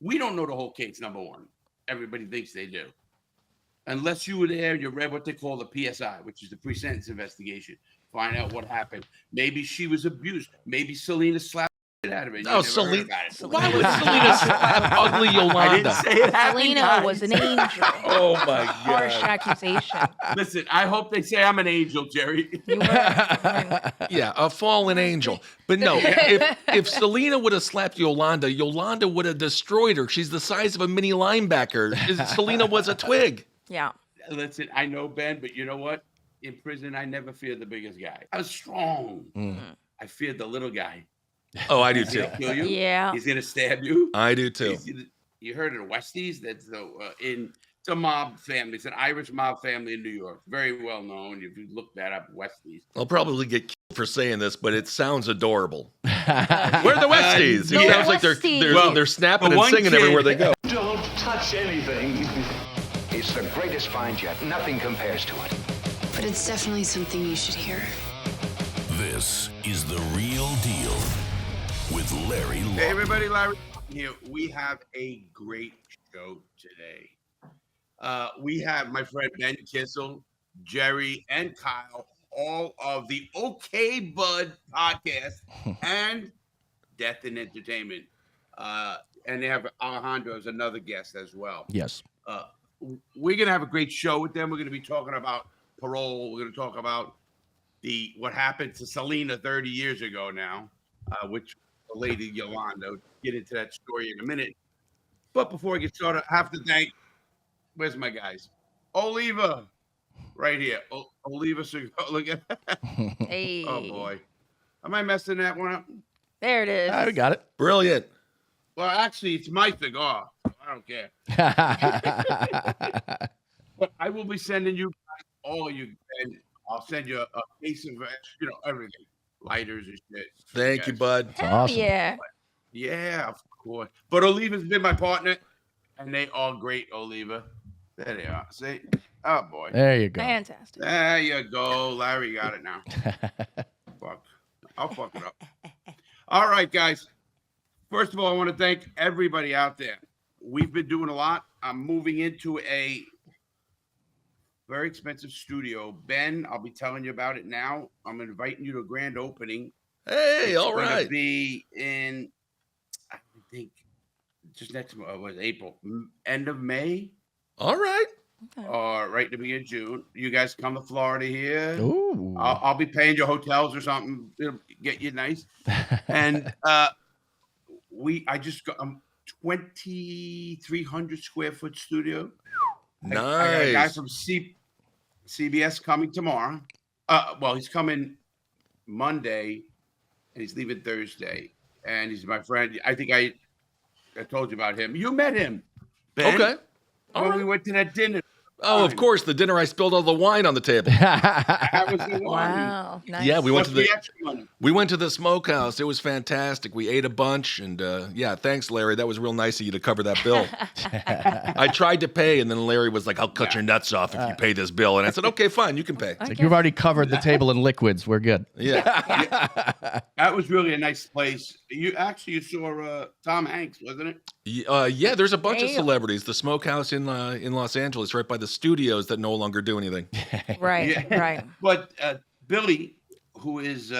We don't know the whole case, number one. Everybody thinks they do. Unless you were there and you read what they call the PSI, which is the pre-sentence investigation. Find out what happened. Maybe she was abused. Maybe Selena slapped the shit out of it. You Oh, never heard about it. Why would Selena slap ugly Yolanda? I didn't say it happened, Selena guys. was an angel. Oh my Harsh God. accusation. Listen, I hope they say I'm an angel, Jerry. You were. Yeah, a fallen angel. But no, if Selena would have slapped Yolanda, Yolanda would have destroyed her. She's the size of a mini linebacker. Selena was a twig. Yeah. Listen, I know Ben, but you know what? In prison, I never feared the biggest guy. I was strong. I feared the little guy. Oh, I do He's too. gonna kill you. Yeah. He's gonna stab you. I do too. You heard of the Westies? That's it's a mob family. It's an Irish mob family in New York. Very well known. If you look that up, Westies. I'll probably get killed for saying this, but it sounds adorable. Where are the Westies? It The sounds like they're Westies. snapping and one singing kid- everywhere they go. Don't touch anything. It's the greatest find yet. Nothing compares to it. But it's definitely something you should hear. This is The Real Deal with Larry Lawton. Hey, everybody, Larry here. We have a great show today. We have my friend Ben Kissel, Jerry, and Kyle, all of the OK Bud podcast and Death and Entertainment. And they have Alejandro as another guest as well. Yes. We're going to have a great show with them. We're going to be talking about parole. We're going to talk about what happened to Selena 30 years ago now, which the lady Yolanda. We'll get into that story in a minute. But before I get started, I have to thank, where's my guys? Oliva, right here. Oliva cigar. Look at Hey. Oh, boy. Am I messing that one up? There it is. I got it. Brilliant. Well, actually, it's my cigar. I don't care. But I will be sending you guys, all of you, and I'll send you a case of, everything. Lighters and shit. Thank you, bud. Hell awesome. yeah. Yeah, of course. But Oliva's been my partner, and they are great, Oliva. There they are. See? Oh, boy. There you go. Fantastic. There you go. Larry got it now. Fuck. I'll fuck it up. All right, guys. First of all, I want to thank everybody out there. We've been doing a lot. I'm moving into a very expensive studio. Ben, I'll be telling you about it now. I'm inviting you to a grand opening. Hey, It's all gonna right. be in, I think, just next month, was April, end of May, All right. or right at the beginning of June. You guys come to Florida here. Ooh. I'll be paying your hotels or something. It'll get you nice. And I just got 2,300 square foot studio. I got a guy Nice. from CBS coming tomorrow. Well, he's coming Monday, and he's leaving Thursday. And he's my friend. I think I told you about him. You met him, Ben, Okay. All when right. we went to that dinner. Oh, of course, the dinner I spilled all the wine on the table. That was the one. Wow. Nice. Yeah, we went Plus to the the extra money. we went to the smokehouse. It was fantastic. We ate a bunch, and yeah, thanks, Larry. That was real nice of you to cover that bill. I tried to pay, and then Larry was like, "I'll cut your nuts off if you pay this bill." And I said, "Okay, fine, you can pay." Like, you've already covered the table in liquids. We're good. Yeah, That was really a nice place. You saw Tom Hanks, wasn't it? yeah. There's a bunch of Damn. celebrities. The smokehouse in Los Angeles, right by the studios that no longer do anything. Right. Yeah. Right. But Billy, who is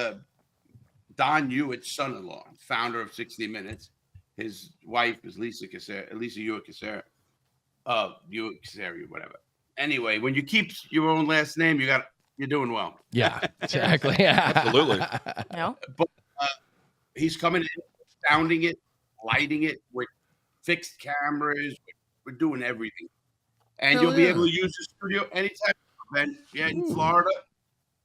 Don Hewitt's son-in-law, founder of 60 Minutes, his wife is Lisa Hewitt Cassera, Hewitt Cassera, whatever. Anyway, when you keep your own last name, you're doing well. Yeah, exactly. Yeah. Absolutely. No. But he's coming in, sounding it, lighting it with fixed cameras. We're doing everything. And Hell you'll be yeah. able to use the studio anytime. Ben, yeah, in Florida,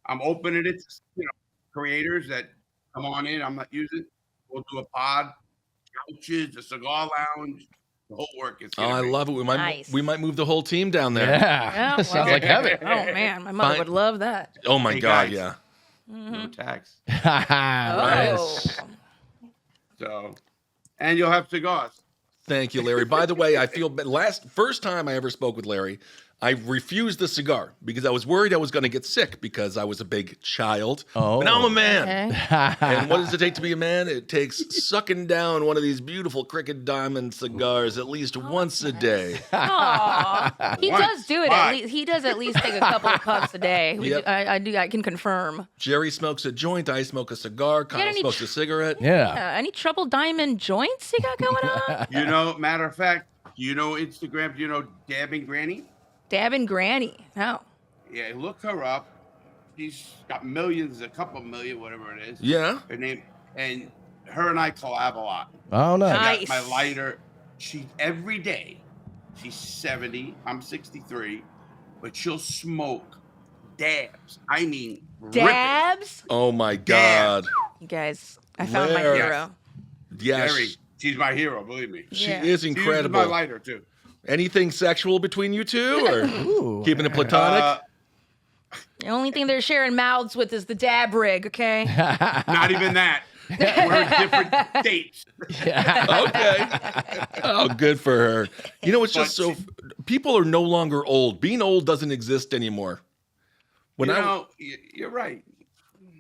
I'm opening it to creators that come on in. I'm not using. We'll do a pod, couches, a cigar lounge, the whole work. It's Oh, I love it. Nice. We might move the whole team down there. Yeah. Yeah, Sounds well. like heaven. Oh man, my mother Fine. would love that. Oh my Hey, God, guys. yeah. no tax. Nice. Oh. So, and you'll have cigars. Thank you, Larry. By the way, I feel first time I ever spoke with Larry, I refused the cigar because I was worried I was going to get sick because I was a big child. Oh. But now I'm a man. Okay. And what does it take to be a man? It takes sucking down one of these beautiful Cricket Diamond cigars at least once a day. Aw. He Once. does do it Why? at least. He does at least take a couple of puffs a day. Yep. I can confirm. Jerry smokes a joint. I smoke a cigar. Kyle any smokes a cigarette. Yeah. Any trouble diamond joints you got going on? You know, matter of fact, you know Instagram, you know Dabbing Granny? Dabbing Granny. No. Yeah, look her up. She's got millions, a couple million, whatever it is. Yeah. Her name, and her and I collab a lot. Oh, nice. I Nice. got my lighter. She every day. She's 70. I'm 63, but she'll smoke dabs. I mean, rip it. Dabs? Oh my God. You guys, I found my Larry. hero. Yes. Jerry, she's my hero. Believe me. She Yeah. is She uses incredible. my lighter too. Anything sexual between you two, or Ooh. keeping it platonic? The only thing they're sharing mouths with is the dab rig, okay? Not even that. We're different dates. Okay. Oh, good for her. You know, it's just But so. People are no longer old. Being old doesn't exist anymore. When You I know, you're right.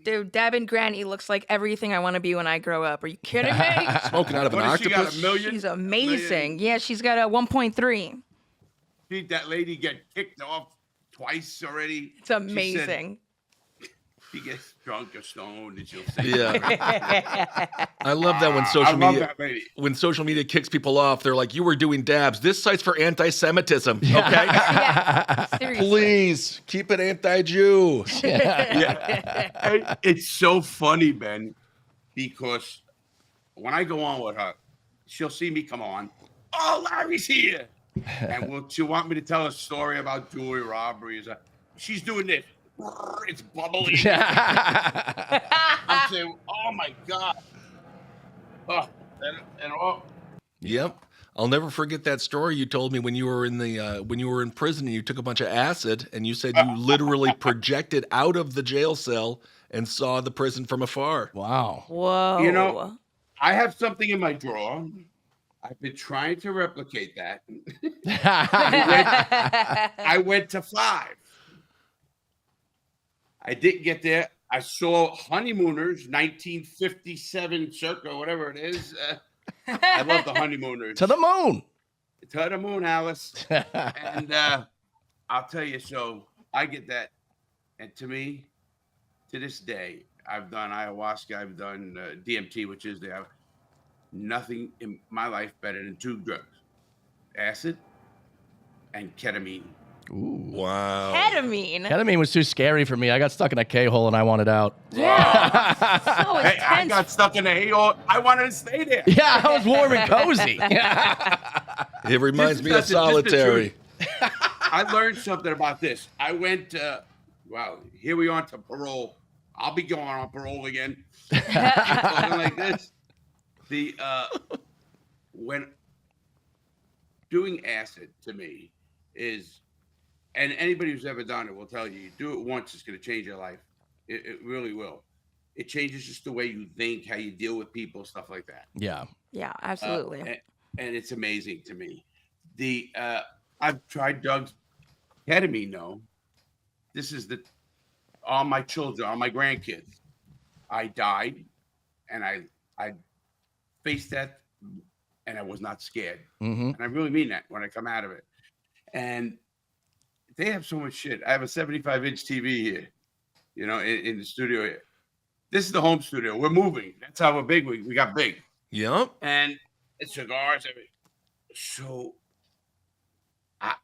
Dude, dabbing Granny looks like everything I want to be when I grow up. Are you kidding me? smoking out of an What has she got, octopus. a million? She's amazing. Yeah, she's got a 1.3. See that lady get kicked off twice already. It's amazing. She gets drunk or stoned and she'll say, Yeah. I love that when I social love media that lady. when social media kicks people off, they're like, "You were doing dabs. This site's for anti-Semitism." Okay. Yeah, seriously. Please keep it anti-Jew. It's so funny, Ben, because when I go on with her, she'll see me come on. Oh, Larry's here. And she'll want me to tell a story about jewelry robberies. She's doing this. It's bubbling. I'm saying, oh my God. Oh, and oh, Yep. I'll never forget that story you told me when you were in the when you were in prison and you took a bunch of acid and you said you literally projected out of the jail cell and saw the prison from afar. Wow. Whoa. You know, I have something in my drawer. I've been trying to replicate that. I went to 5. I didn't get there. I saw Honeymooners, 1957 circa, whatever it is. I love the Honeymooners. To the moon. To the moon, Alice. And I'll tell you, so I get that. And to me, to this day, I've done ayahuasca, I've done DMT, which is nothing in my life better than 2 drugs, acid and ketamine. Ooh. Wow. Ketamine. Ketamine was too scary for me. I got stuck in a K-hole and I wanted out. Yeah. So Hey, I intense. got stuck in a hay-hole. I wanted to stay there. Yeah, I was warm and cozy. It reminds me of Just the solitary. I learned something about this. I went, wow, here we are to parole. I'll be going on parole again. Talking like this. When doing acid to me is, and anybody who's ever done it will tell you do it once, it's going to change your life. It really will. It changes just the way you think, how you deal with people, stuff like that. Yeah. Yeah, absolutely. And it's amazing to me. I've tried drugs, ketamine. No, this is all my children, all my grandkids. I died, and I faced that, and I was not scared. Mm-hmm. And I really mean that when I come out of it. And they have so much shit. I have a 75-inch TV here, in the studio here. This is the home studio. We're moving. That's how we're big. We got big. Yep. And it's cigars. So I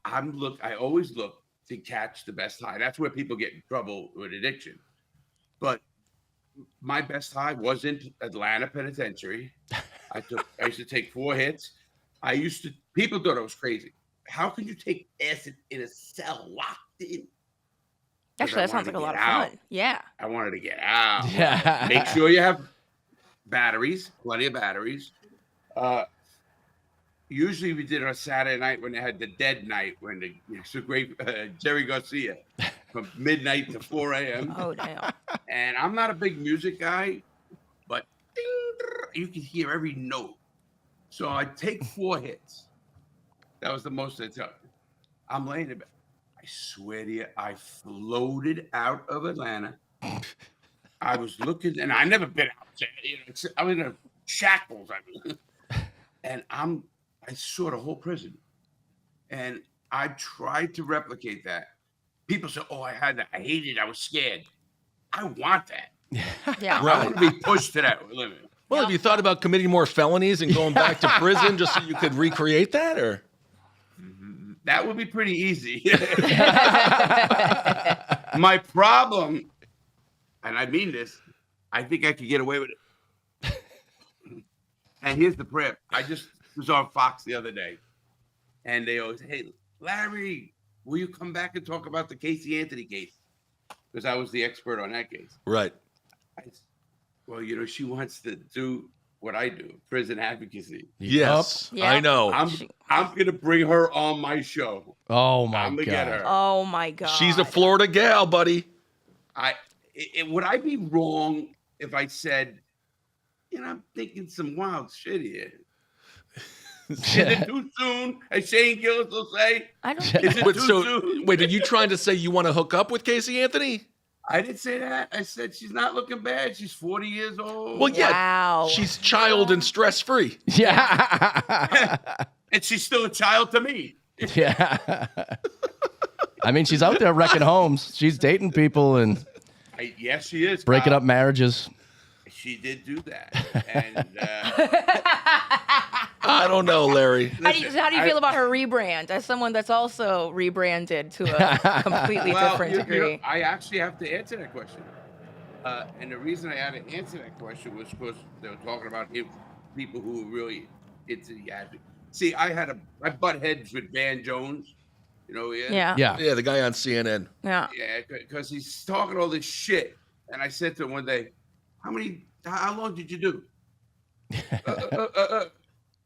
always look to catch the best high. That's where people get in trouble with addiction. But my best high was in Atlanta Penitentiary. I used to take 4 hits. People thought I was crazy. How can you take acid in a cell locked in? Actually, that sounds like a lot of fun. Yeah. I wanted to get out. Yeah. Make sure you have batteries, plenty of batteries. Usually we did it on Saturday night when they had the dead night, when it's a great Jerry Garcia from midnight to 4 a.m. Oh, damn. And I'm not a big music guy, but you can hear every note. So I take 4 hits. That was the most I took. I'm laying in bed. I swear to you, I floated out of Atlanta. I was looking, and I never been out there. You know, I'm in a shackles. I mean, and I saw the whole prison, and I tried to replicate that. People say, "Oh, I hated it. I was scared." I want that. Yeah. I want to be pushed to that limit. Well, have you thought about committing more felonies and going back to prison just so you could recreate that, or? That would be pretty easy. My problem, and I mean this, I think I could get away with it. And here's the prep. I just was on Fox the other day, and they always, "Hey, Larry, will you come back and talk about the Casey Anthony case?" Because I was the expert on that case. Right. Well, you know, she wants to do what I do, prison advocacy. Yes, Yep. I know. I'm gonna bring her on my show. Oh my I'm gonna get her. Oh my God. She's a Florida gal, buddy. Would I be wrong if I said, you know, I'm thinking some wild shit here? Is it too soon? As Shane Gillis will say. I don't. Is it Wait, too so, soon? wait, are you trying to say you want to hook up with Casey Anthony? I didn't say that. I said she's not looking bad. She's 40 years old. Well, yeah. Wow. She's child and stress-free. Yeah. And she's still a child to me. Yeah. I mean, she's out there wrecking homes. She's dating people and Yes, she is. breaking Kyle. up marriages. She did do that. And I don't know, Larry. How do you feel about her rebrand as someone that's also rebranded to a completely different degree? I actually have to answer that question. And the reason I had to answer that question was because they were talking about people who were really into the advocate. See, I butt heads with Van Jones. You know, Yeah. Yeah, the guy on CNN. Yeah. Yeah, because he's talking all this shit. And I said to him one day, how long did you do?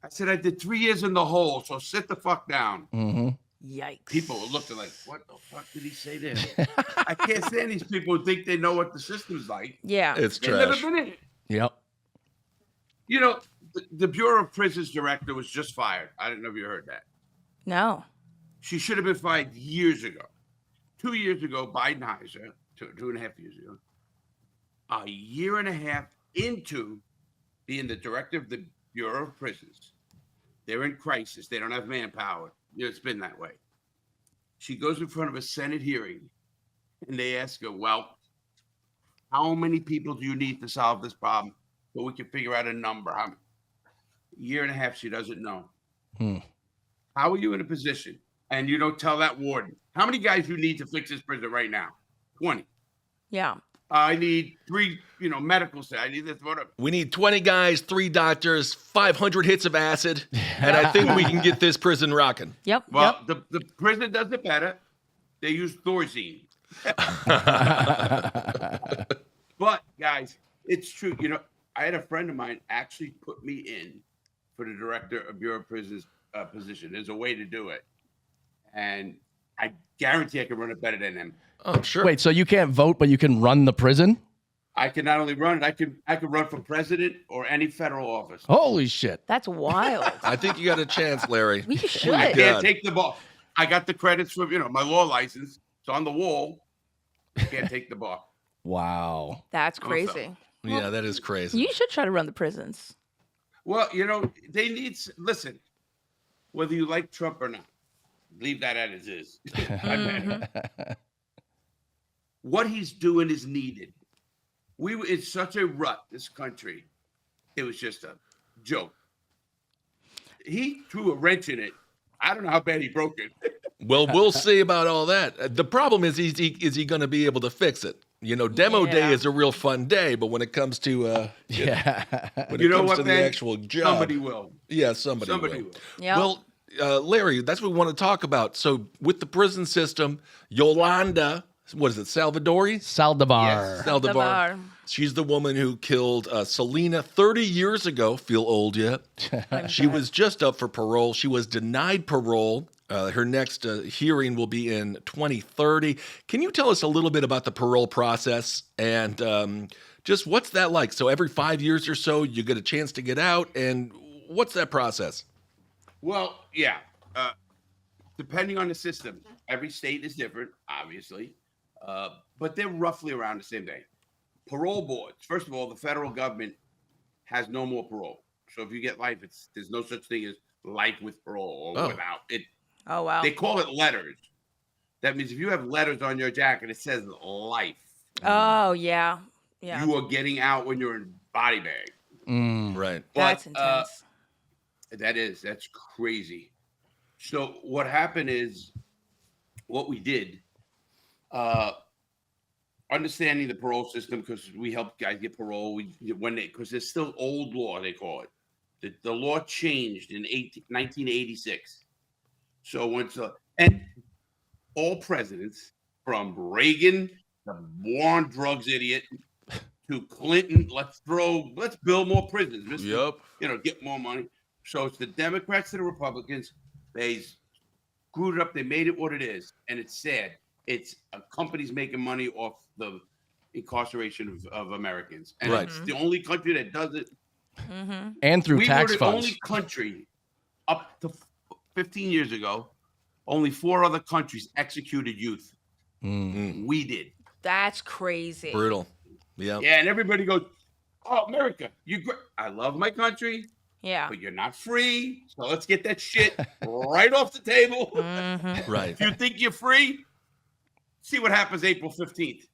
I said, I did 3 years in the hole, so sit the fuck down. Mm-hmm. Yikes. People were looking like, what the fuck did he say there? I can't stand these people who think they know what the system's like. Yeah. It's They've never trash. been in it. Yep. You know, the Bureau of Prisons director was just fired. I don't know if you heard that. No. She should have been fired years ago. 2 years ago, Biden hires her, 2.5 years ago. A year and a half into being the director of the Bureau of Prisons. They're in crisis. They don't have manpower. You know, it's been that way. She goes in front of a Senate hearing, and they ask her, well, how many people do you need to solve this problem so we can figure out a number? A year and a half, she doesn't know. How are you in a position? And you don't tell that warden. How many guys you need to fix this prison right now? 20. Yeah. I need 3, medical staff. I need this, whatever. We need 20 guys, 3 doctors, 500 hits of acid, and I think we can get this prison rocking. Yep. Well, the prison does it better. They use Thorazine. But, guys, it's true. You know, I had a friend of mine actually put me in for the director of Bureau of Prisons position. There's a way to do it. And I guarantee I can run it better than him. Oh, sure. Wait, so you can't vote, but you can run the prison? I can not only run it, I could run for president or any federal office. Holy shit. That's wild. I think you got a chance, Larry. We should. I God. can't take the bar. I got the credits for, my law license. It's on the wall. I can't take the bar. Wow. That's crazy. Yeah, that is crazy. You should try to run the prisons. Well, they need, listen, whether you like Trump or not, leave that as is. What he's doing is needed. We were in such a rut, this country. It was just a joke. He threw a wrench in it. I don't know how bad he broke it. Well, we'll see about all that. The problem is he going to be able to fix it? Demo Yeah. day is a real fun day, but when it comes to Yeah. when You it know comes what, to the man? actual job, Somebody will. Yeah, somebody Somebody will. will. Yeah. Well, Larry, that's what we want to talk about. So with the prison system, Yolanda, what is it, Salvadori? Saldivar. Yes. Saldívar. She's the woman who killed Selena 30 years ago. Feel old yet? She was just up for parole. She was denied parole. Her next hearing will be in 2030. Can you tell us a little bit about the parole process and just what's that like? So every 5 years or so, you get a chance to get out, and what's that process? Well, yeah. depending on the system, every state is different, obviously, but they're roughly around the same thing. Parole boards. First of all, the federal government has no more parole. So if you get life, there's no such thing as life with parole or without it. Oh, wow. They call it letters. That means if you have letters on your jacket, it says life. Oh, yeah. Yeah. You are getting out when you're in body bag. Right. That's intense. That's crazy. So what happened is, what we did, understanding the parole system, because we help guys get parole, because there's still old law, they call it. The law changed in 1986. So and all presidents, from Reagan, the war on drugs idiot, to Clinton, let's build more prisons. Yep. Get more money. So it's the Democrats to the Republicans. They screwed it up. They made it what it is, and it's sad. It's companies making money off the incarceration of Americans, and Right. it's the only country that does it. And through We tax were the funds. only country up to 15 years ago. Only 4 other countries executed youth. We did. That's crazy. Brutal. Yeah. Yeah, and everybody goes, "Oh, America, I love my country, Yeah. but you're not free. So let's get that shit right off the table. Right. If you think you're free, see what happens April 15th.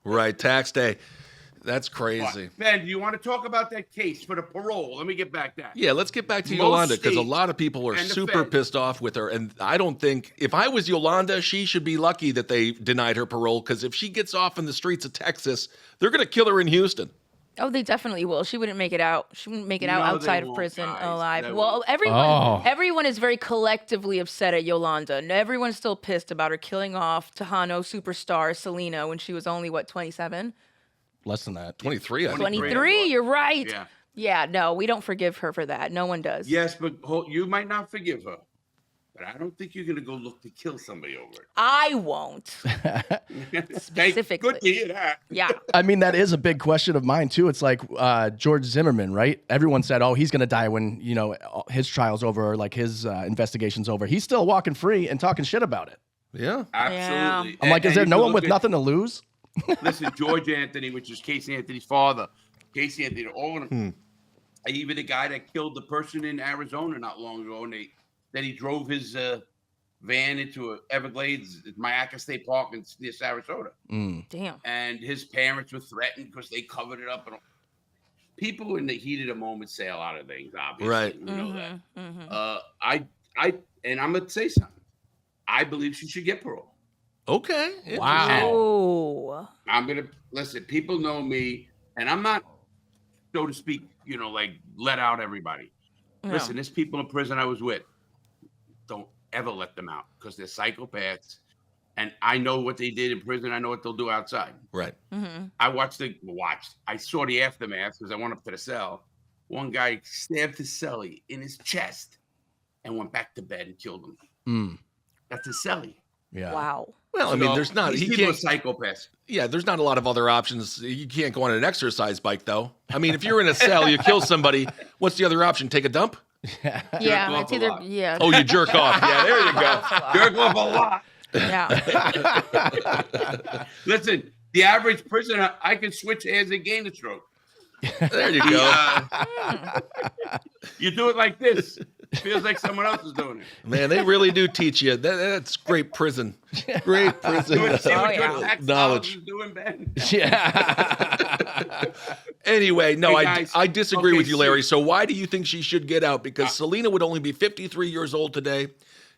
Right. Tax day. That's crazy. Ben, do you want to talk about that case for the parole? Let me get back that. Yeah, let's get back to Most Yolanda, because a states lot of people are and the super Fed. pissed off with her. And I don't think, if I was Yolanda, she should be lucky that they denied her parole, because if she gets off in the streets of Texas, they're going to kill her in Houston. Oh, they definitely will. She wouldn't make it out. She wouldn't make it out No, they outside of won't, prison guys. alive. They Well, won't. everyone is very collectively upset at Yolanda. And everyone's still pissed about her killing off Tejano superstar Selena when she was only, 27? Less than that. 23, I think. 23, you're right. Yeah. Yeah, no, we don't forgive her for that. No one does. Yes, but you might not forgive her. But I don't think you're going to go look to kill somebody over it. I won't. Specifically. Good to hear that. Yeah. I mean, that is a big question of mine, too. It's like George Zimmerman, right? Everyone said, oh, he's going to die when, his trial's over, or like his investigation's over. He's still walking free and talking shit about it. Yeah. Absolutely. I'm like, is And there if no you one look with at- nothing to lose? Listen, George Anthony, which is Casey Anthony's father, Casey Anthony, all of them. Even the guy that killed the person in Arizona not long ago, and that he drove his van into Everglades, Mayaca State Park near Sarasota. Damn. And his parents were threatened because they covered it up. And people in the heat of the moment say a lot of things, obviously. Right. You know that. And I'm gonna say something. I believe she should get parole. Okay. Wow. Oh. I'm gonna listen. People know me, and I'm not, so to speak, like let out everybody. No. Listen, there's people in prison I was with. Don't ever let them out, because they're psychopaths, and I know what they did in prison. I know what they'll do outside. Right. I saw the aftermath because I went up to the cell. One guy stabbed his cellie in his chest and went back to bed and killed him. That's a cellie. Yeah. Wow. Well, I mean, there's not, These he people can't, are psychopaths. yeah, there's not a lot of other options. You can't go on an exercise bike, though. I mean, if you're in a cell, you kill somebody, what's the other option? Take a dump? Yeah, off it's a either lot. Oh, you jerk off. Yeah, there you go. Jerk off a lot. Yeah. Listen, the average prisoner, I can switch hands and gain a stroke. There you go. You do it like this. Feels like someone else is doing it. Man, they really do teach you. That's great prison. Great prison. See what your yeah. tax Knowledge. dollars is doing, Ben? Yeah. Anyway, no, Hey, guys. I disagree Okay, with you, Larry. So why do you think she should get out? Because Selena would only be 53 years old today.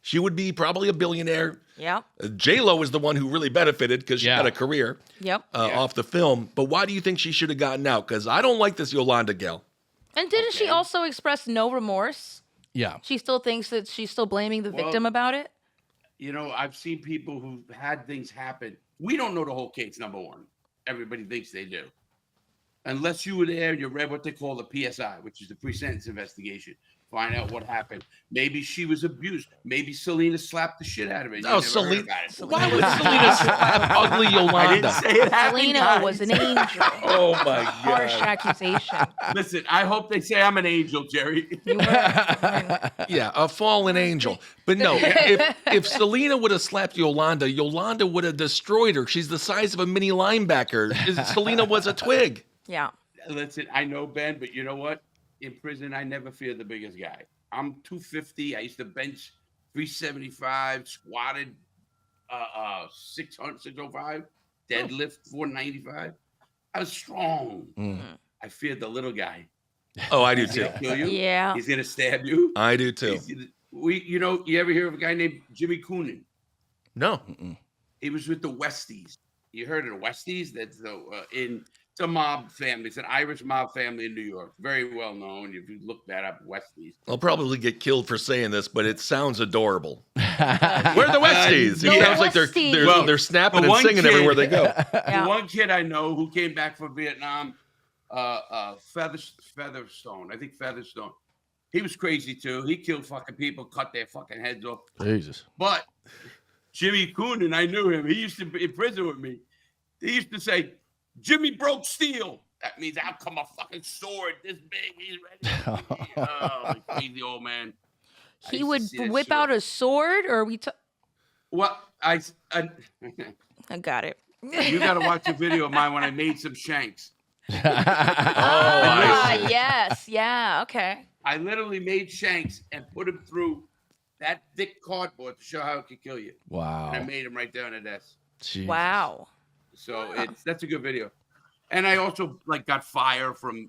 She would be probably a billionaire. Yep. J-Lo is the one who really benefited because she Yeah. had a career Yep. off the film. But why do you think she should have gotten out? Because I don't like this Yolanda gal. And didn't she also express no remorse? Yeah. She still thinks that she's still blaming the victim about it? I've seen people who had things happen. We don't know the whole case, number one. Everybody thinks they do. Unless you were there and you read what they call the PSI, which is the pre-sentence investigation. Find out what happened. Maybe she was abused. Maybe Selena slapped the shit out of it. Oh, Selena. Why would Selena slap ugly I Yolanda? didn't say it happened, Selena guys. was an angel. Oh my Harsh God. accusation. Listen, I hope they say I'm an angel, Jerry. You were. Yeah, a fallen angel. But no, if Selena would have slapped Yolanda, Yolanda would have destroyed her. She's the size of a mini linebacker. Selena was a twig. Yeah. Listen, I know, Ben, but you know what? In prison, I never feared the biggest guy. I'm 250. I used to bench 375, squatted 600, 605, deadlift 495. I was strong. I feared the little guy. Oh, I do He's too. gonna kill you. Yeah. He's gonna stab you. I do too. You ever hear of a guy named Jimmy Coonan? No. He was with the Westies. You heard of the Westies? That's it's a mob family. It's an Irish mob family in New York. Very well known. If you look that up, Westies. I'll probably get killed for saying this, but it sounds adorable. Where are the Westies? It Yeah. sounds like Westies. Well, they're snapping the and one singing kid- everywhere they go. Yeah. The one kid I know who came back from Vietnam, Featherstone. I think Featherstone. He was crazy too. He killed fucking people, cut their fucking heads off. Jesus. But Jimmy Coonan, I knew him. He used to be in prison with me. He used to say, "Jimmy broke steel." That means out come a fucking sword this big. He's ready. Oh, crazy old man. I He used to would see that whip shit. out a sword, or Well, I I got it. you got to watch a video of mine when I made some shanks. Ah, yes. Yeah. Okay. I literally made shanks and put them through that thick cardboard to show how it could kill you. Wow. And I made them right there on the desk. Jesus. Wow. So that's a good video. And I also got fire from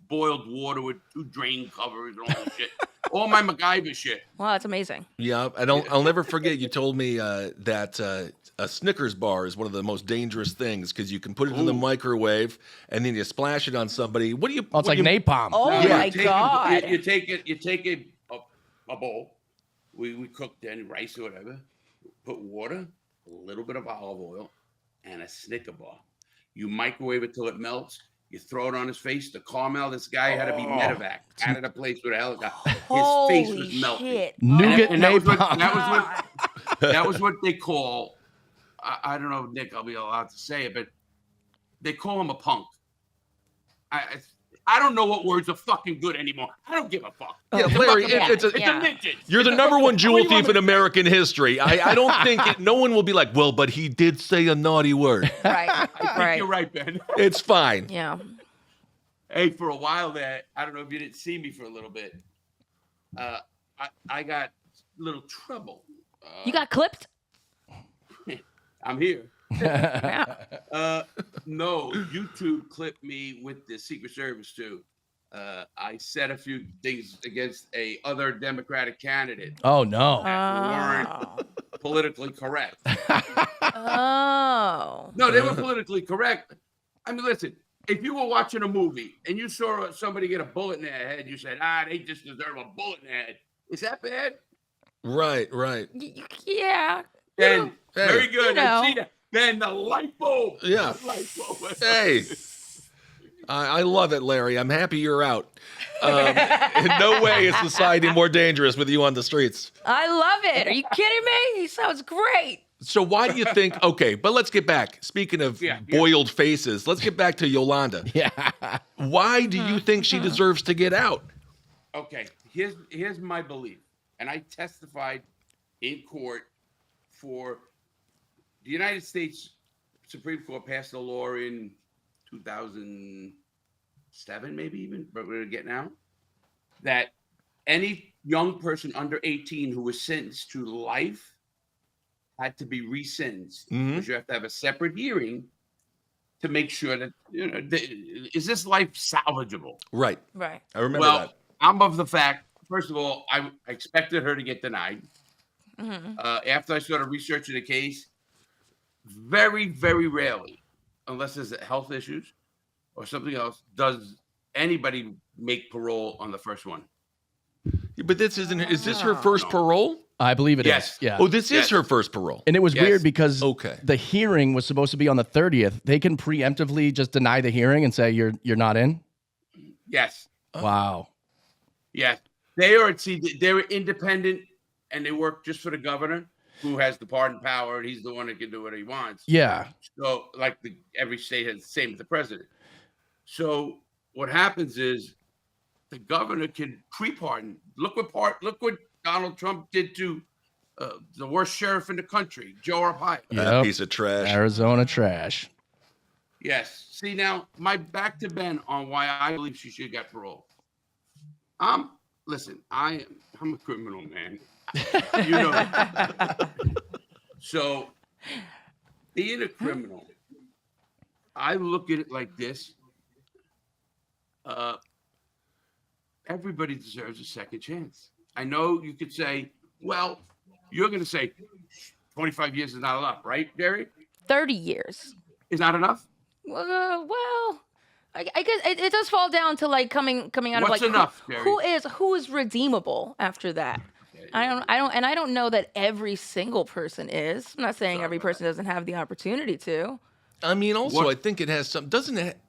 boiled water with 2 drain covers and all that shit. All my MacGyver shit. Wow, that's amazing. Yeah, I'll never forget. You told me that a Snickers bar is one of the most dangerous things because you can put it in the microwave and then you splash it on somebody. What do you? Oh, it's like napalm. Oh Yeah. my God. You take a bowl. We cooked then rice or whatever. Put water, a little bit of olive oil, and a Snicker bar. You microwave it till it melts. You throw it on his face. The caramel. This guy had to be medevac out of the place with a helicopter. His face was Holy melting. shit. Nougat And that was what- napalm. that was what they call. I don't know, Nick. I'll be allowed to say it, but they call him a punk. I don't know what words are fucking good anymore. I don't give a fuck. Yeah, Larry, Yeah, it's a ninja. You're the number one jewel thief in American history. I don't think no one will be like, well, but he did say a naughty word. Right. I think Right. you're right, Ben. It's fine. Yeah. Hey, for a while there, I don't know if you didn't see me for a little bit. I got a little trouble. You got clipped? I'm here. Yeah. No, YouTube clipped me with the Secret Service too. I said a few things against a other Democratic candidate Oh no. weren't politically correct. Oh. No, they were politically correct. I mean, listen, if you were watching a movie and you saw somebody get a bullet in their head, you said, they just deserve a bullet in their head. Is that bad? Right. Yeah. Then Hey. very good. You know. I see that. Then the light bulb. Yeah. The light bulb. Hey, I love it, Larry. I'm happy you're out. In no way is society more dangerous with you on the streets. I love it. Are you kidding me? He sounds great. So why do you think? Okay, but let's get back. Speaking of Yeah. boiled faces, let's get back to Yolanda. Yeah. Why do you think she deserves to get out? Okay, here's my belief, and I testified in court for the United States Supreme Court passed a law in 2007, maybe even, but we're getting out, that any young person under 18 who was sentenced to life had to be resentenced because you have to have a separate hearing to make sure that, is this life salvageable? Right. Right. I remember Well, that. I'm of the fact, first of all, I expected her to get denied. After I started researching the case, very, very rarely, unless there's health issues or something else, does anybody make parole on the first one. But this isn't. Is this her first parole? I believe it is. Yes. Yeah. Oh, this is Yes. her first parole. And it was Yes. weird because Okay. the hearing was supposed to be on the 30th. They can preemptively just deny the hearing and say you're not in. Yes. Wow. Yes. they're independent and they work just for the governor, who has the pardon power, and he's the one that can do what he wants. Yeah. So, like every state has the same as the president. So, what happens is the governor can pre-pardon. Look what Donald Trump did to the worst sheriff in the country, Joe Arpaio. That piece of trash. Arizona trash. Yes. See, now back to Ben on why I believe she should get parole. Listen, I'm a criminal, man. You know that. So, being a criminal, I look at it like this. Everybody deserves a second chance. I know you could say, well, you're going to say 25 years is not enough, right, Jerry? 30 years. Is not enough? Well, I guess it does fall down to like coming out of What's like enough, Jerry? who is redeemable after that. I don't know that every single person is. I'm not saying every person doesn't have the opportunity to. I mean, also, I think it has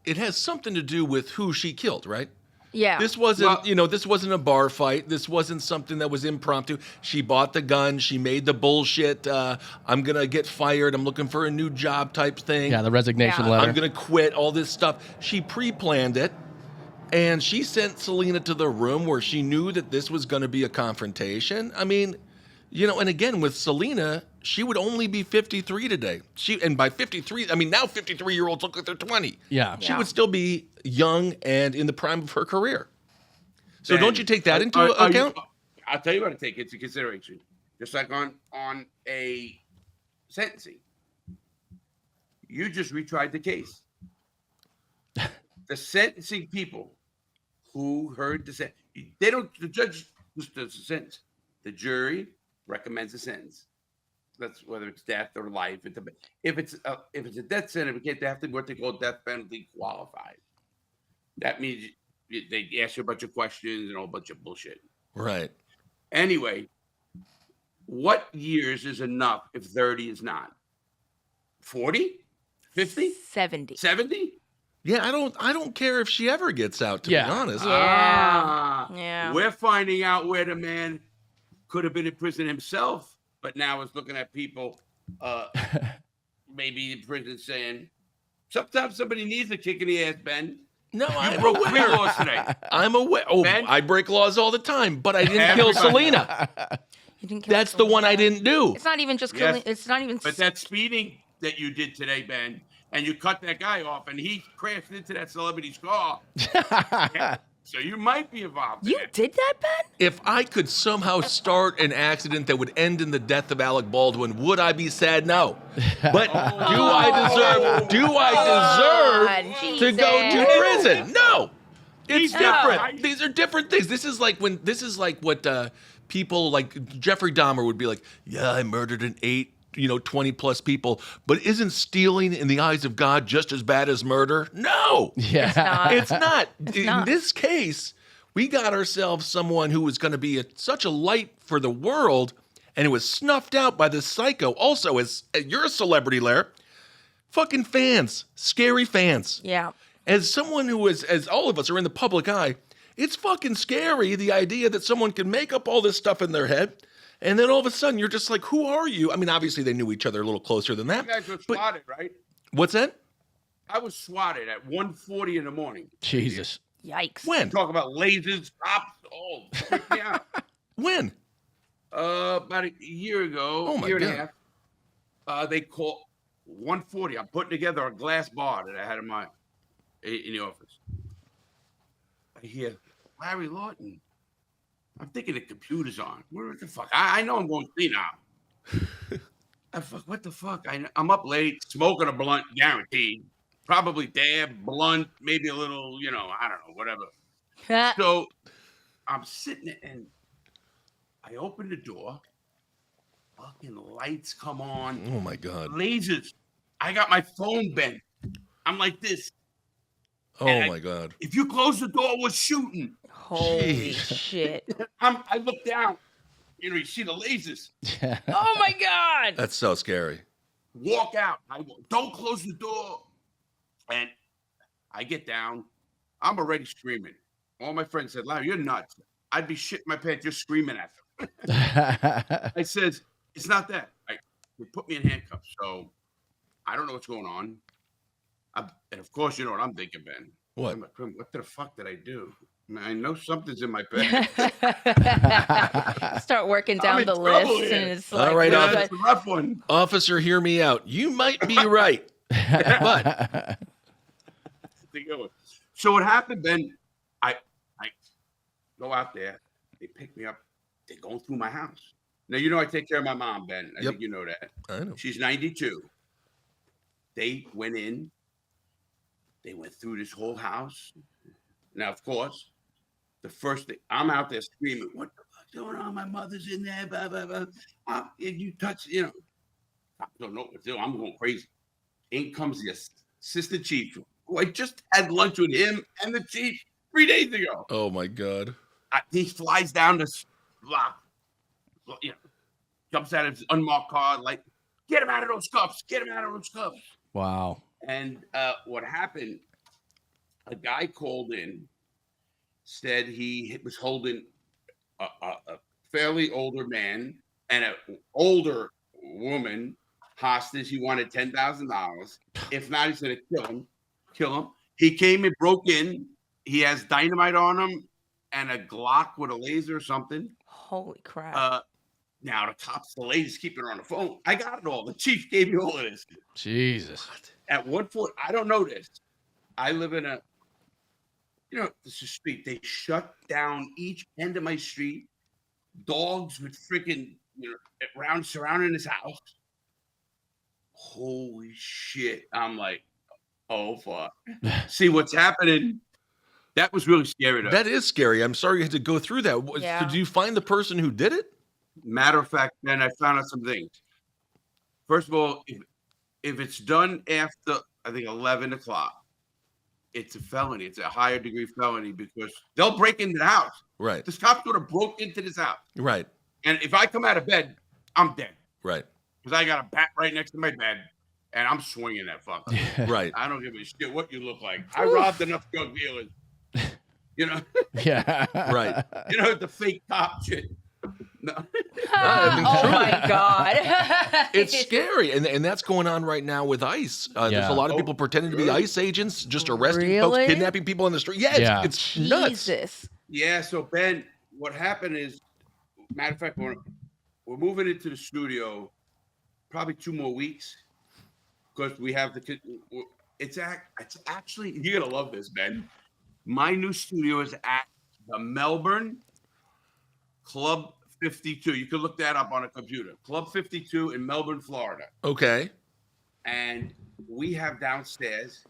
it has something to do with who she killed, right? Yeah. This wasn't, this wasn't a bar fight. This wasn't something that was impromptu. She bought the gun. She made the bullshit. I'm going to get fired. I'm looking for a new job type thing. Yeah, the resignation letter. I'm going to quit, all this stuff. She pre-planned it. And she sent Selena to the room where she knew that this was going to be a confrontation. I mean, and again, with Selena, she would only be 53 today. And by 53, I mean, now 53-year-olds look like they're 20. Yeah. She would still be young and in the prime of her career. So don't you take that into account? I'll tell you what I take into consideration. Just like on a sentencing. You just retried the case. The sentencing people who heard the sentence, the judge just does the sentence. The jury recommends a sentence. That's whether it's death or life. If it's a death sentence, they have to be what they call death penalty qualified. That means they ask you a bunch of questions and a whole bunch of bullshit. Right. Anyway, what years is enough if 30 is not? 40? 50? 70. 70? Yeah, I don't care if she ever gets out, to be honest. Yeah. We're finding out where the man could have been in prison himself, but now is looking at people maybe in prison saying, sometimes somebody needs a kick in the ass, Ben. No, You broke 3 laws today. I'm aware. Oh, Ben? I break laws all the time, but I didn't kill Selena. You didn't kill That's the one I Selena. didn't do. It's not even just killing. Yes. It's not even. But that speeding that you did today, Ben, and you cut that guy off, and he crashed into that celebrity's car. So you might be involved in You it. did that, Ben? If I could somehow start an accident that would end in the death of Alec Baldwin, would I be sad? No. But do I deserve to go to prison? No. It's different. These are different things. This is like what people like Jeffrey Dahmer would be like, yeah, I murdered 20 plus people, but isn't stealing in the eyes of God just as bad as murder? No. Yeah. It's not. It's In not. this case, we got ourselves someone who was going to be such a light for the world, and it was snuffed out by this psycho. Also, as you're a celebrity, Larry, fucking fans, scary fans. Yeah. As someone who is, as all of us are in the public eye, it's fucking scary, the idea that someone can make up all this stuff in their head, and then all of a sudden you're just like, who are you? I mean, obviously they knew each other a little closer than that. You guys were but- swatted, right? What's that? I was swatted at 1:40 in the morning. Jesus. Yikes. When? Talk about lasers, cops. Oh, freaked me out. When? About a year ago, Oh, my year and God. a half. They called 1:40. I'm putting together a glass bar that I had in the office. I hear Larry Lawton. I'm thinking the computer's on. What the fuck? I know I'm going to see now. What the fuck? I'm up late, smoking a blunt, guaranteed. Probably dab, blunt, maybe a little, I don't know, whatever. So I'm sitting there and I open the door. Fucking lights come on. Oh my God. Lasers. I got my phone bent. I'm like this. Oh my God. If you close the door, we're shooting. Holy Jeez. shit. I look down. You see the lasers. Oh my God. That's so scary. Walk out. Don't close the door. And I get down. I'm already screaming. All my friends said, Larry, you're nuts. I'd be shitting my pants just screaming at them. I says, it's not that. They put me in handcuffs, so I don't know what's going on. And of course, you know what I'm thinking, Ben. What? I'm like, what the fuck did I do? I know something's in my bed. Start working I'm down in the trouble list, here. and it's All like, right, what That's do a rough one. Officer, hear me out. You might be right, but So what happened, Ben? I go out there. They pick me up. They're going through my house. Now you know I take care of my mom, Ben. I Yep. think you know that. I know. She's 92. They went in. They went through this whole house. Now, of course, the first thing I'm out there screaming, "What the fuck's going on? My mother's in there." Blah blah blah. And you touch, I don't know what to do. I'm going crazy. In comes the assistant chief, who I just had lunch with him and the chief 3 days ago. Oh my God. He flies down this block, jumps out of his unmarked car, like, get him out of those cuffs, get him out of those cuffs. Wow. And what happened, a guy called in, said he was holding a fairly older man and an older woman hostage. He wanted $10,000. If not, he's going to kill him. He came and broke in. He has dynamite on him and a Glock with a laser or something. Holy crap. Now the cops, the ladies keeping her on the phone. I got it all. The chief gave me all of this. Jesus. At one point, I don't know this. I live in this is street. They shut down each end of my street. Dogs with freaking, surrounding his house. Holy shit. I'm like, oh, fuck. See what's happening. That was really scary, though. That is scary. I'm sorry you had to go through that. Yeah. So did you find the person who did it? Matter of fact, then I found out some things. First of all, if it's done after, I think, 11 o'clock, it's a felony. It's a higher degree felony because they'll break into the house. Right. This cop would have broke into this house. Right. And if I come out of bed, I'm dead. Right. Because I got a bat right next to my bed, and I'm swinging that fucker. Right. I don't give a shit what you look like. I robbed enough drug dealers. Yeah. Right. The fake cop shit. No. Oh my God. It's scary. And that's going on right now with ICE. There's Yeah. a lot of people pretending to be ICE agents, just arresting folks, Really? kidnapping people on the street. Yeah, Yeah. it's nuts. Jesus. Yeah, so Ben, what happened is, matter of fact, we're moving into the studio probably 2 more weeks because we have it's actually, you're gonna love this, Ben. My new studio is at the Melbourne Club 52. You can look that up on a computer. Club 52 in Melbourne, Florida. Okay. And we have downstairs,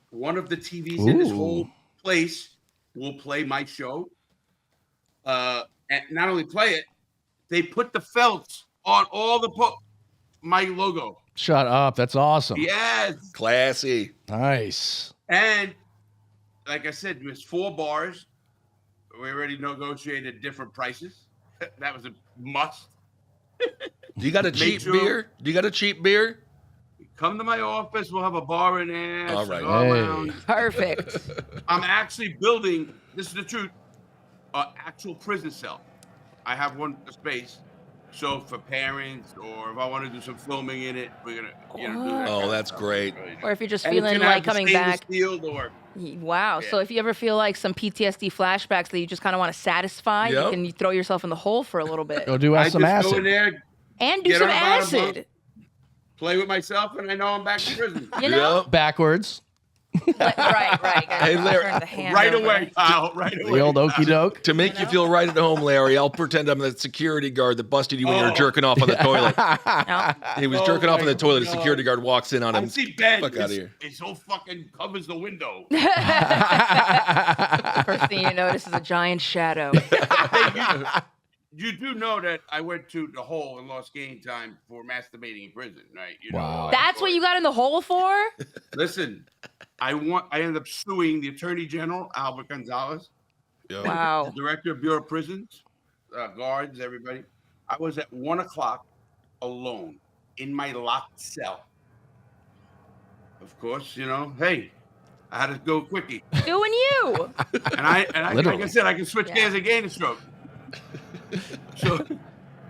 one of the TVs in this whole place will play my show. And not only play it, they put the felts on all my logo. Shut up. That's awesome. Yes. Classy. Nice. And like I said, there's 4 bars. We already negotiated different prices. That was a must. Do you got a cheap beer? Do you got a cheap beer? Come to my office. We'll have a bar in there. All right. cigar Hey. lounge. Perfect. I'm actually building, this is the truth, an actual prison cell. I have a space. So for parents, or if I want to do some filming in it, we're gonna, do that. Oh, kind of that's stuff. great. Or if you're just And it's feeling gonna have like the coming stainless back. steel or Wow. So Yeah. if you ever feel like some PTSD flashbacks that you just kind of want to satisfy, Yep. you can throw yourself in the hole for a little bit. Go do I some just go in acid. there, And do Get some on about a month. acid. play with myself, and I know I'm back in prison. You know? Yep. Backwards. Right. Hey, Larry, Turn the hand Right over. away, Kyle. Right away. The old okey doke. To make you feel right at home, Larry, I'll pretend I'm the security guard that busted you when you were Oh. jerking off on the toilet. No. He was Oh jerking off on my the toilet. The God. security guard walks in on I him. see Ben. Fuck outta here. His whole fucking covers the window. First thing you notice is a giant shadow. You do know that I went to the hole and lost game time for masturbating in prison, right? You know, Wow. That's what you got in the hole for? Listen, I ended up suing the Attorney General, Albert Gonzalez, Yo. Wow. the Director of Bureau of Prisons, guards, everybody. I was at 1 o'clock alone in my locked cell. Of course, hey, I had to go quickie. Doing you. And I like I Literally. said, I can switch Yeah. gears and gain a stroke. So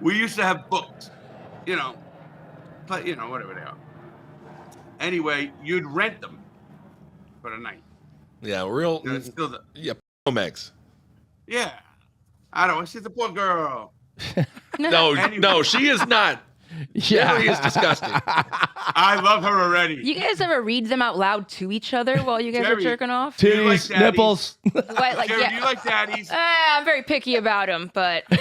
we used to have books, but whatever they are. Anyway, you'd rent them for the night. Yeah, real. It's still Yeah, Megs. yeah. I don't. She's a poor girl. No, Anyway. no, she is not. Jerry is disgusting. I love her already. You guys ever read them out loud to each other while you guys are Jerry. jerking off? Do you like Titties, daddies? nipples. What, like, Jerry, yeah. do you like daddies? I'm very picky about them, but You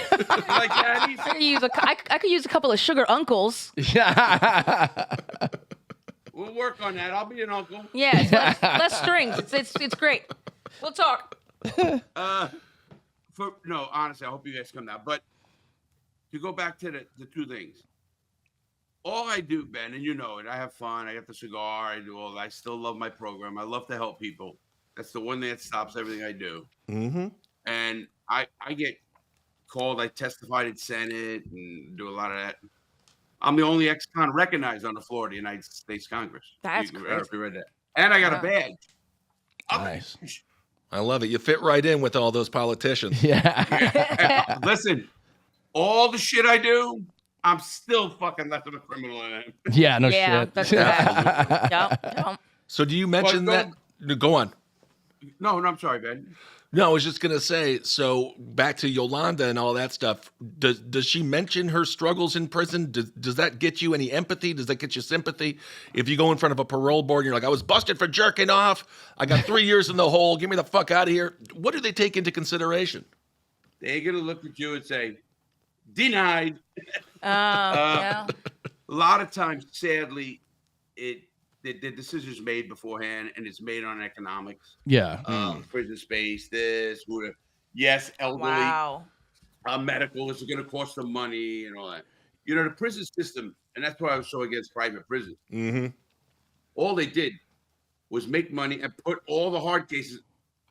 like daddies? I could use a couple of sugar uncles. Yeah. We'll work on that. I'll be an uncle. Yeah, it's less strings. It's great. We'll talk. Honestly, I hope you guys come now. But to go back to the two things, all I do, Ben, and you know it, I have fun. I get the cigar. I do all that. I still love my program. I love to help people. That's the one thing that stops everything I do. Mm-hmm. And I get called. I testified in Senate and do a lot of that. I'm the only ex-con recognized on the floor of the United States Congress. That's you crazy. read that. And I got Wow. a badge. Nice. I love it. You fit right in with all those politicians. Yeah. Listen, all the shit I do, I'm still fucking less of a criminal than I am. Yeah, no Yeah, shit. that's bad. Yep. So do you mention Well, that? No, go on. No, I'm sorry, Ben. No, I was just gonna say. So back to Yolanda and all that stuff. Does she mention her struggles in prison? Does that get you any empathy? Does that get you sympathy? If you go in front of a parole board and you're like, I was busted for jerking off. I got 3 years in the hole. Get me the fuck out of here. What do they take into consideration? They're gonna look at you and say, denied. Yeah. A lot of times, sadly, the decision's made beforehand, and it's made on economics. Yeah. Prison space, this, whatever. Yes, elderly, Wow. medical is going to cost them money and all that. The prison system, and that's why I was so against private prisons. Mm-hmm. All they did was make money and put all the hard cases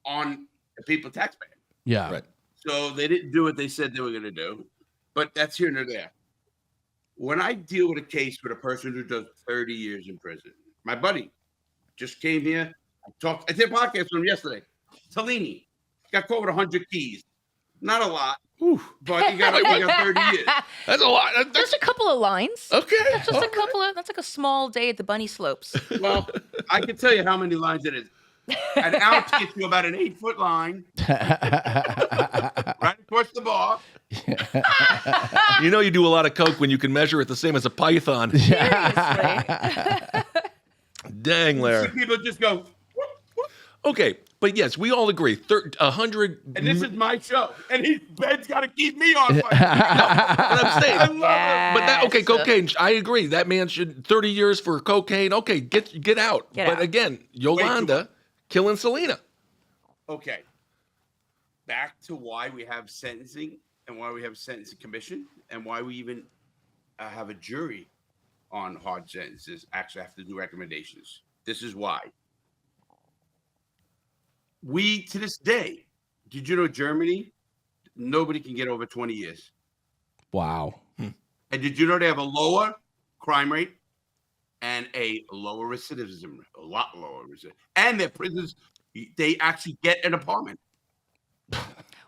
on the people taxpayer. Yeah. Right. So they didn't do what they said they were going to do, but that's here and there. When I deal with a case with a person who does 30 years in prison, my buddy just came here. I did a podcast with him yesterday. Tellini got caught with 100 keys. Not a lot, but he got 30 years. That's a lot. Just a couple of lines. Okay. That's just a couple of. That's like a small day at the bunny slopes. Well, I can tell you how many lines it is. An ounce gets you about an 8-foot line, right across the bar. You know you do a lot of coke when you can measure it the same as a python. Seriously. Dang, Larry. People just go, whoop, whoop. Okay, but yes, we all agree. 100. And this is my show, and Ben's got to keep me on fire. What I'm saying. I love him. But that, okay, Yes. cocaine. I agree. That man should 30 years for cocaine. Okay, get out. Get but out. again, Yolanda killing Selena. Okay. Back to why we have sentencing and why we have sentencing commission and why we even have a jury on hard sentences actually have to do recommendations. This is why. We, to this day, did you know Germany, nobody can get over 20 years. Wow. And did you know they have a lower crime rate and a lower recidivism, a lot lower recidivism. And their prisons, they actually get an apartment.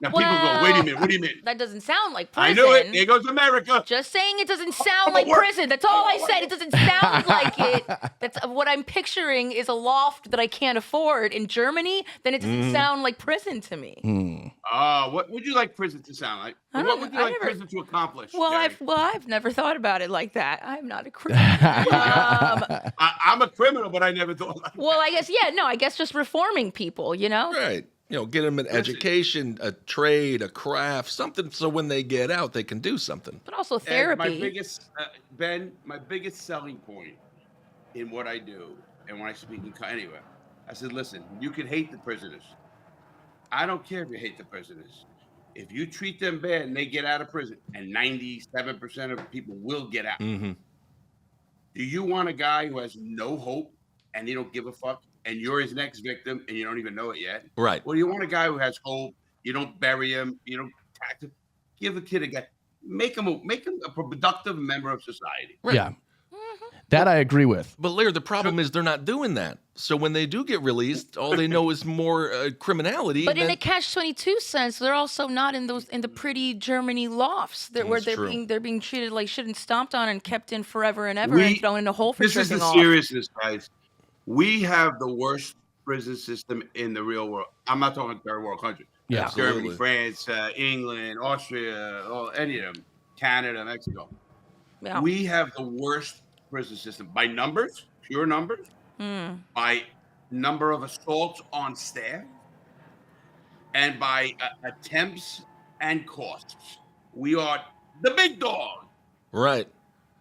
Now people go, wait a minute, what do you mean? That doesn't sound like I prison. knew it. There goes America. Just saying it doesn't sound a like work- prison. That's all I said. It doesn't sound like it. That's what I'm picturing is a loft that I can't afford in Germany. Then it doesn't sound like prison to me. What would you like prison to sound like? I What don't would know. you I like never- prison to accomplish? Well, Jerry? I've never thought about it like that. I'm not a criminal. I'm a criminal, but I never thought like Well, I guess just reforming people, you know? Right. Get them an education, a trade, a craft, something so when they get out, they can do something. But also And therapy. my biggest, Ben, my biggest selling point in what I do and when I speak anywhere, I said, listen, you can hate the prisoners. I don't care if you hate the prisoners. If you treat them bad and they get out of prison, and 97% of people will get out, Mm-hmm. do you want a guy who has no hope and he don't give a fuck, and you're his next victim and you don't even know it yet? Right. Well, you want a guy who has hope. You don't bury him. You don't tax him. Give a kid a guy. Make him a productive member of society. Right. Yeah. That I agree with. But Larry, the problem is they're not doing that. So when they do get released, all they know is more criminality. But in then- a catch-22 sense, they're also not in the pretty Germany lofts where That's true. they're being treated like shit and stomped on and kept in forever and ever We- and thrown in a hole for This is jerking the off. seriousness, guys. We have the worst prison system in the real world. I'm not talking third world country. Yeah. Germany, Absolutely. France, England, Austria, any of them, Canada, Mexico. Yeah. We have the worst prison system by numbers, pure numbers, by number of assaults on staff, and by attempts and costs. We are the big dog. Right.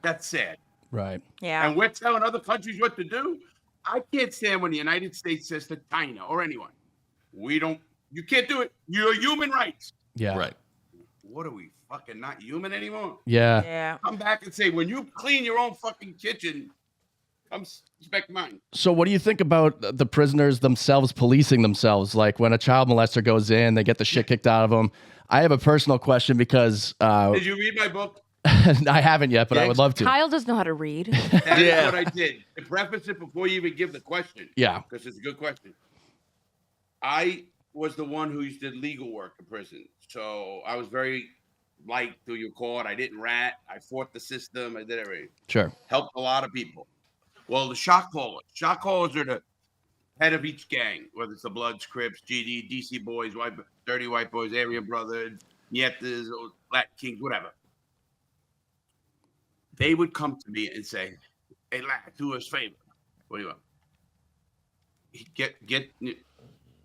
That's sad. Right. Yeah. And we're telling other countries what to do. I can't stand when the United States says to China or anyone, you can't do it. You're human rights. Yeah. Right. What are we, fucking not human anymore? Yeah. Yeah. Come back and say, when you clean your own fucking kitchen, come inspect mine. So what do you think about the prisoners themselves policing themselves? Like when a child molester goes in, they get the shit kicked out of them. I have a personal question because Did you read my book? I haven't yet, but I would love to. Kyle does know how to read. That's Yeah. what I did. To preface it before you even give the question. Yeah. Because it's a good question. I was the one who did legal work in prison. So I was very light till you caught. I didn't rat. I fought the system. I did everything. Sure. Helped a lot of people. Well, the shock callers. Shock callers are the head of each gang, whether it's the Bloods, Crips, GD, DC Boys, Dirty White Boys, Aryan Brothers, Nietas, or Latin Kings, whatever. They would come to me and say, "Hey, lad, do us a favor. What do you want?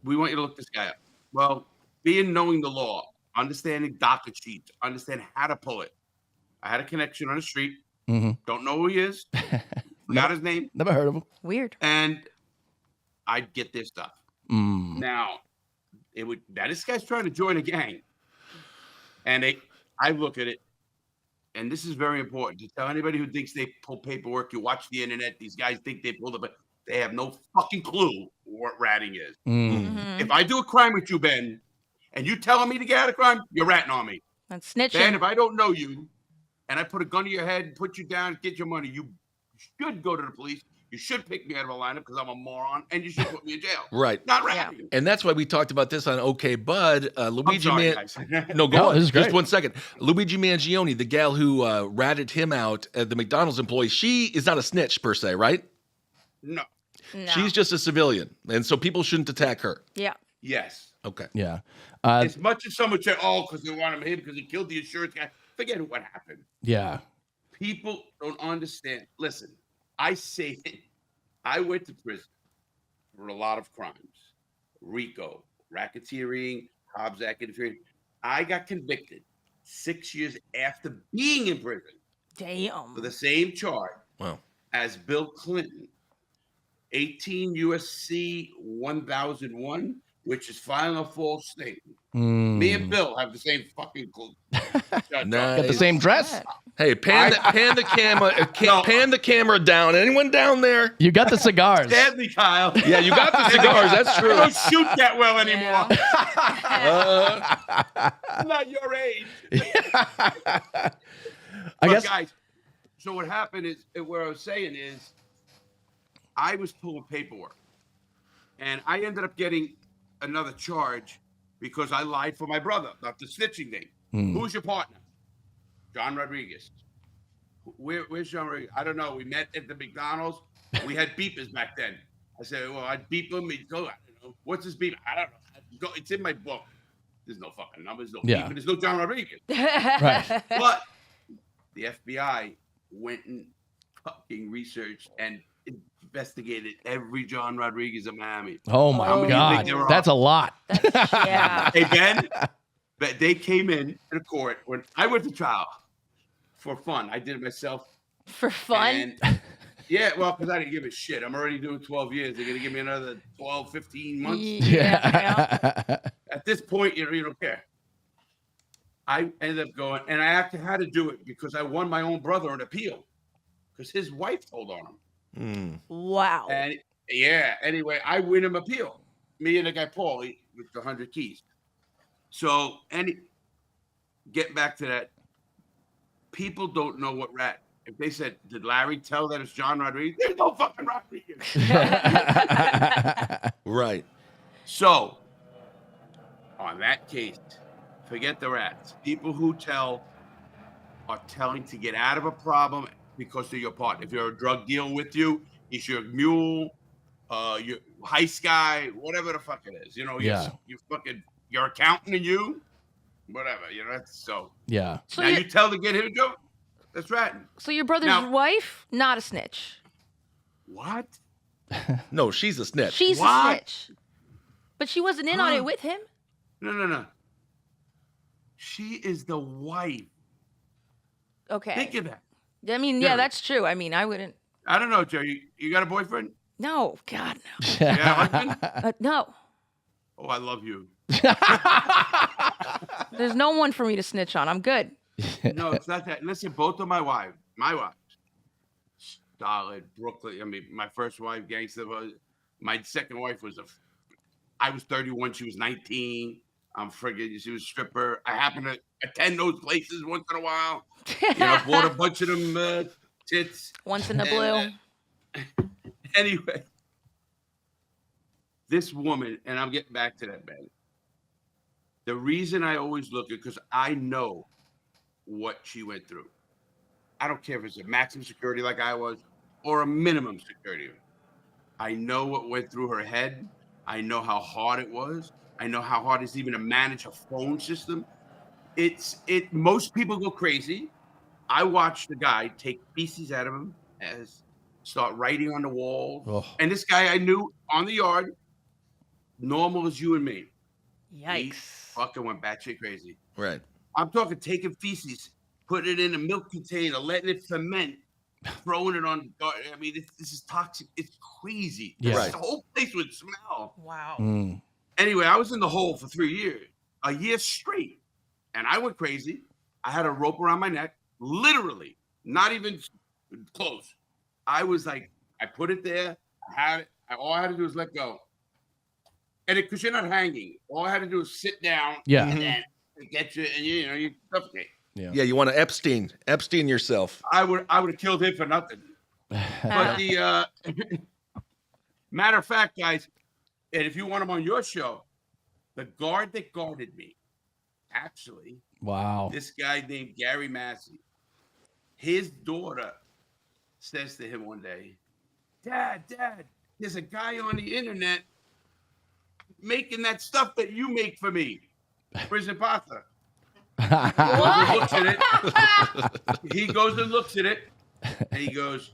We want you to look this guy up." Well, knowing the law, understanding docket sheets, understand how to pull it. I had a connection on the street. Mhm. Don't know who he is. Forgot his name. Never heard of them. Weird. And I'd get their stuff. Mm. Now, this guy's trying to join a gang. And I look at it, and this is very important to tell anybody who thinks they pull paperwork. You watch the internet, these guys think they pulled it, but they have no fucking clue what ratting is. Mm. Mhm. If I do a crime with you, Ben, and you telling me to get out of crime, you're ratting on me. That's Ben, snitching. if I don't know you, and I put a gun to your head, put you down, get your money, you should go to the police. You should pick me out of a lineup because I'm a moron, and you should put me in jail. Right. Not Yeah. ratting. And that's why we talked about this on OK Bud. I'm Luigi sorry, Man. guys. No, go No, on. this is Just great. 1 second. Luigi Mangione, the gal who ratted him out, the McDonald's employee, she is not a snitch per se, right? No. No. She's just a civilian. And so people shouldn't attack her. Yeah. Yes. Okay. Yeah. As much as someone say, "Oh, because they want him because he killed the insurance guy," forget what happened. Yeah. People don't understand. Listen, I say it. I went to prison for a lot of crimes: RICO, racketeering, Hobbs Act interference. I got convicted 6 years after being in prison Damn. for the same charge Wow. as Bill Clinton. 18 USC 1001, which is filing a false statement. Mm. Me and Bill have the same fucking clue. Got the same dress? Hey, pan the camera, pan the camera down. Anyone down there? You got the cigars. Sadly, Kyle. Yeah, you got the cigars. That's I true. don't shoot that well anymore. Yeah. I'm not your age. I But guess. guys, so what happened is, what I was saying is, I was pulling paperwork, and I ended up getting another charge because I lied for my brother, not the snitching thing. Who's your partner? John Rodriguez. Where's John Rodriguez? I don't know. We met at the McDonald's. We had beepers back then. I said, well, I'd beep him. He'd go, I don't know. What's his beep? I don't know. It's in my book. There's no fucking numbers. No Yeah. beep. There's no John Rodriguez. Right. But the FBI went and fucking researched and investigated every John Rodriguez in Miami. Oh my Oh. God. They were That's a lot. Yeah. Hey, Ben, but they came in to court when I went to trial for fun. I did it myself. For fun. And yeah, well, because I didn't give a shit. I'm already doing 12 years. They're going to give me another 12, 15 months. Yeah. At this point, you don't care. I ended up going, and I actually had to do it because I won my own brother an appeal because his wife told on him. Wow. And yeah, anyway, I win him appeal. Me and the guy Paul with the 100 keys. So, get back to that. People don't know what rat if they said, did Larry tell that it's John Rodriguez? There's no fucking Rodriguez. Right. So, on that case, forget the rats. People who are telling to get out of a problem because of your partner. If you're a drug dealer with you, he's your mule, your heist guy, whatever the fuck it is. You know, you fucking your accountant and you, whatever. You know, that's so. Yeah. So now you tell to get him to go. That's ratting. So your brother's Now- wife, not a snitch. What? No, she's a snitch. She's a What? snitch. But she wasn't in on Huh? it with him. No. She is the wife. Okay. Think of that. I mean, Yeah. yeah, that's true. I mean, I wouldn't. I don't know, Joe. You got a boyfriend? No, God, no. You got a husband? No. Oh, I love you. There's no one for me to snitch on. I'm good. No, it's not that. Listen, both of my wives, solid, Brooklyn. I mean, my first wife, gangster. My second wife I was 31, she was 19. I'm friggin', she was a stripper. I happen to attend those places once in a while. You know, bought a bunch of them tits. Once in the And, blue. Anyway, this woman, and I'm getting back to that, man. The reason I always look at, because I know what she went through. I don't care if it's a maximum security like I was or a minimum security. I know what went through her head. I know how hard it was. I know how hard it is even to manage a phone system. Most people go crazy. I watched the guy take feces out of him, start writing on the walls. Oh. And this guy I knew on the yard, normal as you and me. He Yikes. fucking went batshit crazy. Right. I'm talking taking feces, putting it in a milk container, letting it ferment, throwing it on. I mean, this is toxic. It's crazy. Yeah. Right. The whole place would smell. Wow. Mm. Anyway, I was in the hole for 3 years, a year straight, and I went crazy. I had a rope around my neck, literally, not even close. I was like, I put it there. I had it. All I had to do was let go. And because you're not hanging, all I had to do was sit down. Yeah. And then it get you, and you suffocate. Yeah, you want to Epstein yourself. I would have killed him for nothing. But the matter of fact, guys, and if you want him on your show, the guard that guarded me, actually, Wow. this guy named Gary Massey, his daughter says to him one day, Dad, there's a guy on the internet making that stuff that you make for me, prison pasta. He looks at it. He goes and looks at it, and he goes,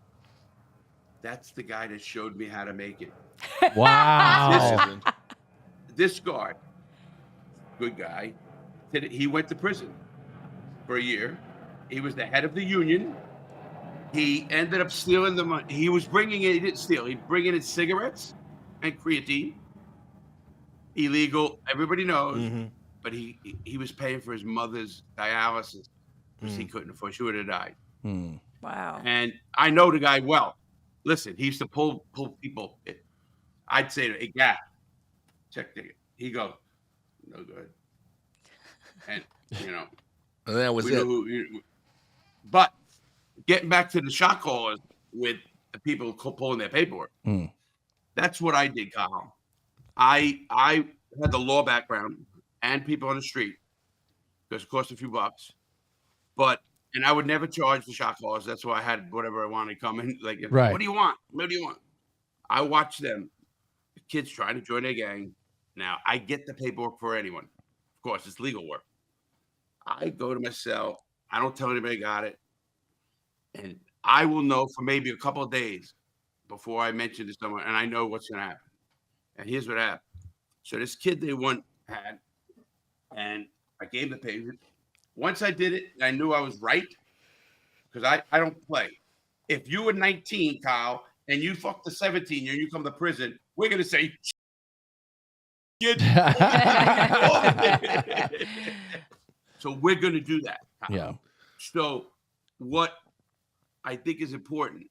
"That's the guy that showed me how to make it." Wow. This guard, good guy, he went to prison for a year. He was the head of the union. He ended up stealing the money. He was bringing in, he didn't steal, he bringing in cigarettes and creatine. Illegal, everybody knows. Mm-hmm. But he was paying for his mother's dialysis because he couldn't afford. She would have died. Wow. And I know the guy well. Listen, he used to pull people. I'd say, "Hey, guy, check ticket." He goes, "No good." And And that was we it. knew but getting back to the shot callers with the people pulling their paperwork, that's what I did, Kyle. I had the law background and people on the street because it cost a few bucks, and I would never charge the shot callers. That's why I had whatever I wanted to come in. Like, Right. What do you want? What do you want? I watch them, the kids trying to join their gang. Now I get the paperwork for anyone. Of course, it's legal work. I go to my cell. I don't tell anybody I got it. And I will know for maybe a couple of days before I mention to someone, and I know what's going to happen. And here's what happened. So this kid they had, and I gave the paper. Once I did it, I knew I was right because I don't play. If you were 19, Kyle, and you fucked the 17 year, you come to prison, we're going to say, so we're going to do that. Kyle. Yeah. So what I think is important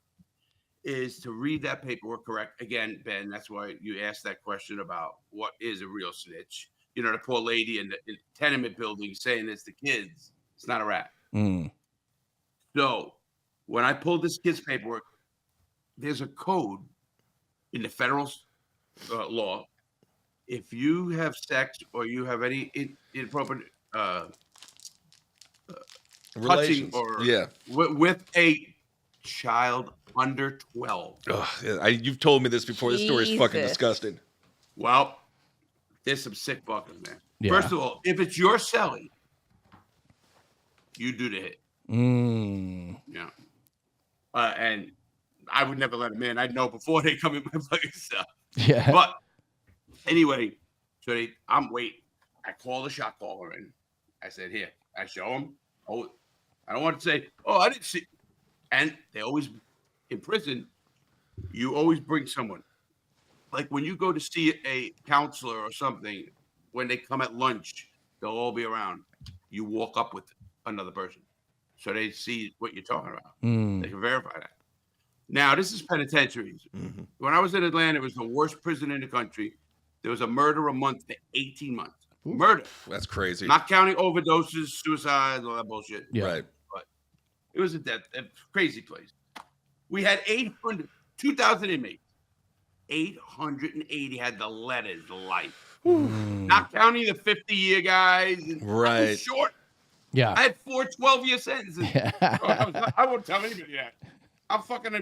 is to read that paperwork correct. Again, Ben, that's why you asked that question about what is a real snitch. The poor lady in the tenement building saying it's the kids. It's not a rat. Mm. So When I pulled this kid's paperwork, there's a code in the federal law. If you have sex or you have any inappropriate touching Relations. or Yeah. with a child under 12. Ugh, yeah, you've told me this before. This story is fucking Jesus. disgusting. Well, there's some sick fuckers, man. Yeah. First of all, if it's your celly, you do the hit. Yeah. And I would never let them in. I'd know before they come in my fucking cell. Yeah. But anyway, so I'm waiting. I call the shot caller in. I said, here. I show him. Oh, I don't want to say, oh, I didn't see. And they always, in prison, you always bring someone. Like when you go to see a counselor or something, when they come at lunch, they'll all be around. You walk up with another person. So they see what you're talking about. They can verify that. Now, this is penitentiaries. When I was in Atlanta, it was the worst prison in the country. There was a murder a month to 18 months. Murder. That's crazy. Not counting overdoses, suicides, all that bullshit. Yeah. Right. But it was a crazy place. We had 2,000 inmates. 880 had the letters life. Not counting the 50-year guys. Right. Short. Yeah. I had 4 12-year sentences. Yeah. I won't tell anybody that. I'm fucking,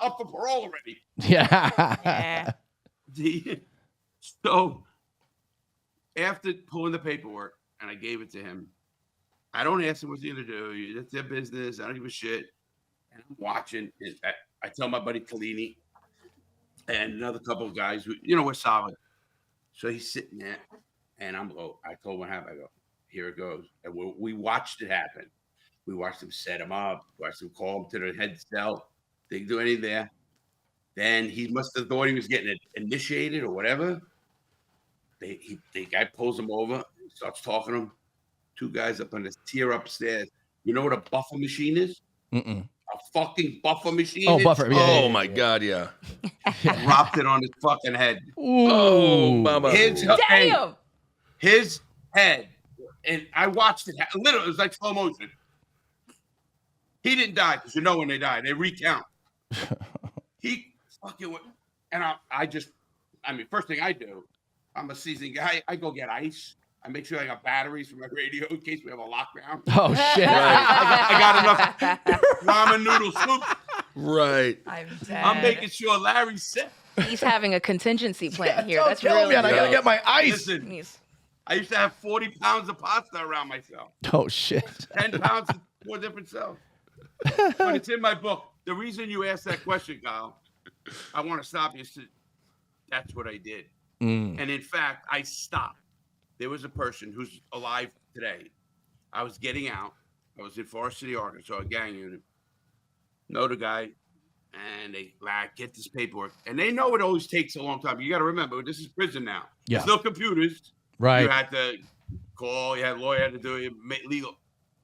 up for parole already. Yeah. So after pulling the paperwork and I gave it to him, I don't ask him what's he gonna do. That's their business. I don't give a shit. And I'm watching. I tell my buddy Kalini and another couple of guys who, we're solid. So he's sitting there, and I told him what happened. I go, here it goes. And we watched it happen. We watched him set him up, watched him call him to the head cell. Didn't do anything there. Then he must have thought he was getting initiated or whatever. The guy pulls him over, starts talking to him. 2 guys up on this tier upstairs. You know what a buffer machine is? A fucking buffer machine. Oh, buffer. Yeah, Oh my God, yeah. Dropped it on his fucking head. Oh, mama. Damn. His head. And I watched it. Literally, it was like slow motion. He didn't die because when they die, they recount. He fucking went. And first thing I do, I'm a seasoned guy. I go get ice. I make sure I got batteries for my radio in case we have a lockdown. Oh shit. I got enough ramen noodle soup. Right. I'm dead. I'm making sure Larry's set. He's having a contingency plan here. Don't That's kill really me, I gotta get my ice. Listen, He's- I used to have 40 pounds of pasta around myself. Oh shit. 10 pounds of 4 different cells. But it's in my book. The reason you asked that question, Kyle, I want to stop you. That's what I did. And in fact, I stopped. There was a person who's alive today. I was getting out. I was in Forest City, Arkansas, a gang unit. Know the guy. And they get this paperwork. And they know it always takes a long time. You got to remember, this is prison now. Yeah. There's no computers. Right. You had to call. You had a lawyer had to do it, legal,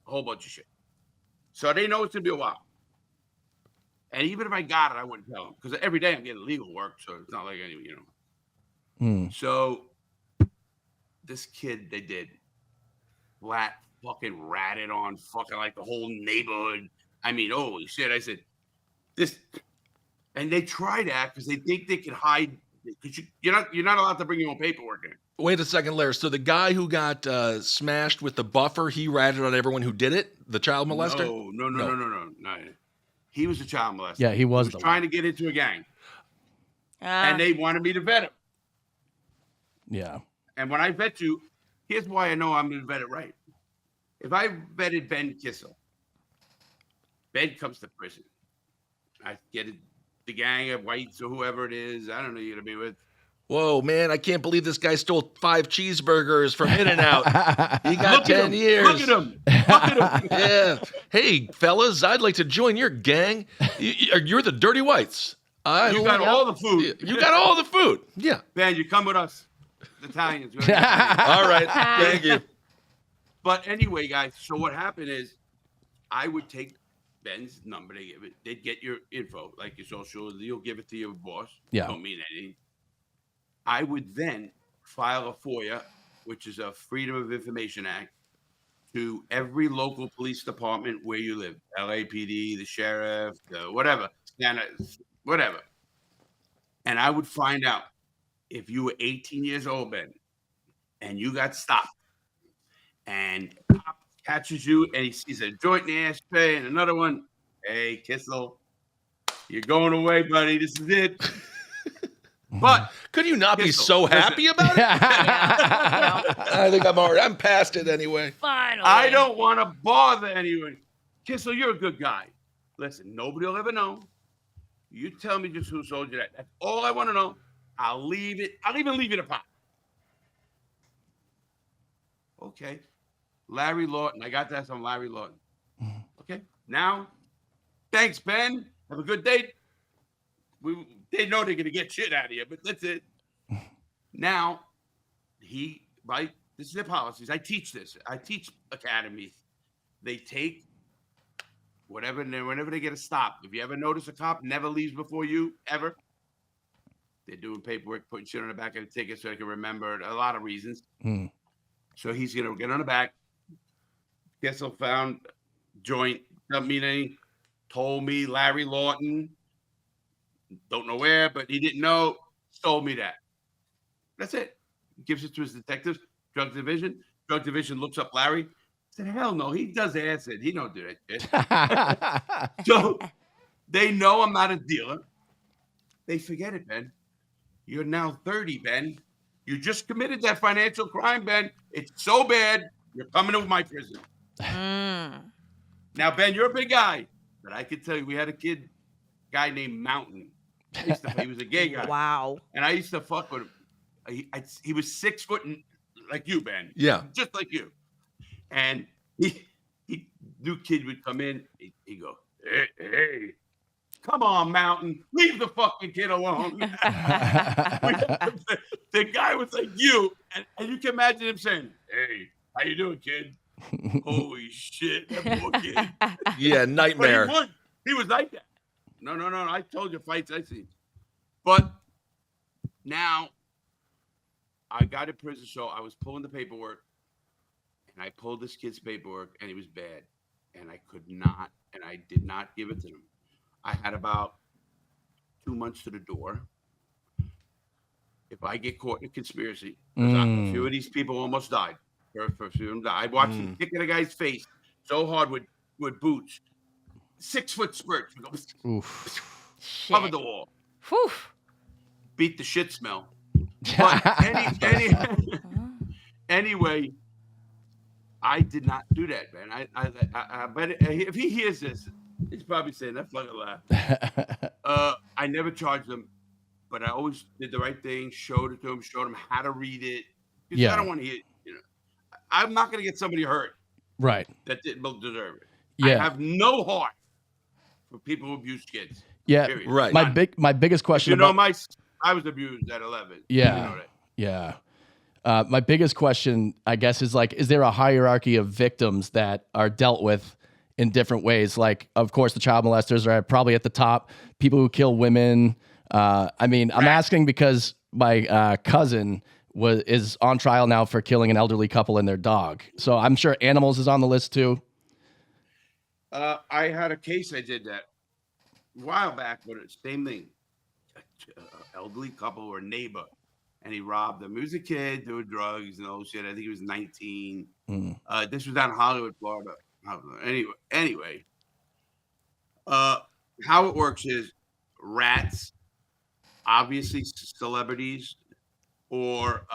a whole bunch of shit. So they know it's going to be a while. And even if I got it, I wouldn't tell them. Because every day I'm getting legal work. So it's not like any. So this kid, they did flat fucking ratted on fucking like the whole neighborhood. I mean, holy shit. I said, this, and they try that because they think they can hide. Because you're not allowed to bring your own paperwork in. Wait a second, Larry. So the guy who got smashed with the buffer, he ratted on everyone who did it? The child molester? No. He was a child molester. Yeah, he was trying to get into a gang. Ah. And they wanted me to vet him. Yeah. And when I vet you, here's why I know I'm going to vet it right. If I vetted Ben Kissel, Ben comes to prison. I get the gang of whites or whoever it is. I don't know you're going to be with. Whoa, man, I can't believe this guy stole 5 cheeseburgers from In-N-Out. He got 10 years. Look at him. Yeah. Hey, fellas, I'd like to join your gang. You're the dirty whites. You got all the food. You got all the food. Yeah. Ben, you come with us. The Italians. All right. Thank you. But anyway, guys, so what happened is I would take Ben's number. They'd get your info, like your social. You'll give it to your boss. Yeah. Don't mean anything. I would then file a FOIA, which is a Freedom of Information Act, to every local police department where you live, LAPD, the sheriff, the whatever, whatever. And I would find out if you were 18 years old, Ben, and you got stopped, and cop catches you, and he sees a joint in the ashtray and another one. Hey, Kissel, you're going away, buddy. This is it. But Could you not be Kissel, so listen. happy about it? I think I'm past it anyway. Finally. I don't want to bother anyone. Kissel, you're a good guy. Listen, nobody will ever know. You tell me just who sold you that. That's all I want to know. I'll leave it. I'll even leave you the pot. Okay. Larry Lawton. I got that from Larry Lawton. Okay. Now, thanks, Ben. Have a good day. They know they're going to get shit out of you, but that's it. Now, this is their policies. I teach this. I teach academies. They take whenever they get a stop. If you ever notice a cop never leaves before you, ever, they're doing paperwork, putting shit on the back of the ticket so they can remember it. A lot of reasons. So he's going to get on the back. Kissel found joint, doesn't mean anything. Told me Larry Lawton, don't know where, but he didn't know, told me that. That's it. Gives it to his detectives, drug division. Drug division looks up Larry. Said, hell no, he does acid. He don't do that shit. So they know I'm not a dealer. They forget it, Ben. You're now 30, Ben. You just committed that financial crime, Ben. It's so bad, you're coming to my prison. Now, Ben, you're a big guy, but I can tell you, we had a guy named Mountain. He was a gay guy. Wow. And I used to fuck with him. He was 6 foot like you, Ben. Yeah. Just like you. And he new kid would come in. He'd go, hey, come on, Mountain. Leave the fucking kid alone. The guy was like you. And you can imagine him saying, hey, how you doing, kid? Holy shit, that poor kid. Yeah, nightmare. But he was like that. No. I told you fights I see. But now I got in prison, so I was pulling the paperwork, and I pulled this kid's paperwork, and he was bad, and I did not give it to him. I had about 2 months to the door. If I get caught in a conspiracy, a few of these people almost died. For a few of them died. I watched him kick in a guy's face so hard with boots. 6 foot spurts. Covered the wall. Whew. Beat the shit smell. But anyway, I did not do that, man. I bet if he hears this, he's probably saying that fucking laugh. I never charged him, but I always did the right thing. Showed it to him. Showed him how to read it. Because I don't want to hear. I'm not going to get somebody hurt. Right. That didn't deserve it. Yeah. I have no heart for people who abuse kids. Yeah. Period. Right. My biggest question. I was abused at 11. Yeah. You know that. Yeah. My biggest question, I guess, is is there a hierarchy of victims that are dealt with in different ways? Like, of course, the child molesters are probably at the top. People who kill women. I'm asking because my cousin is on trial now for killing an elderly couple and their dog. So I'm sure animals is on the list too. I had a case I did that a while back, but it's same thing. Elderly couple or neighbor, and he robbed them. He was a kid doing drugs and all shit. I think he was 19. This was down in Hollywood, Florida. Anyway, how it works is rats, obviously celebrities, or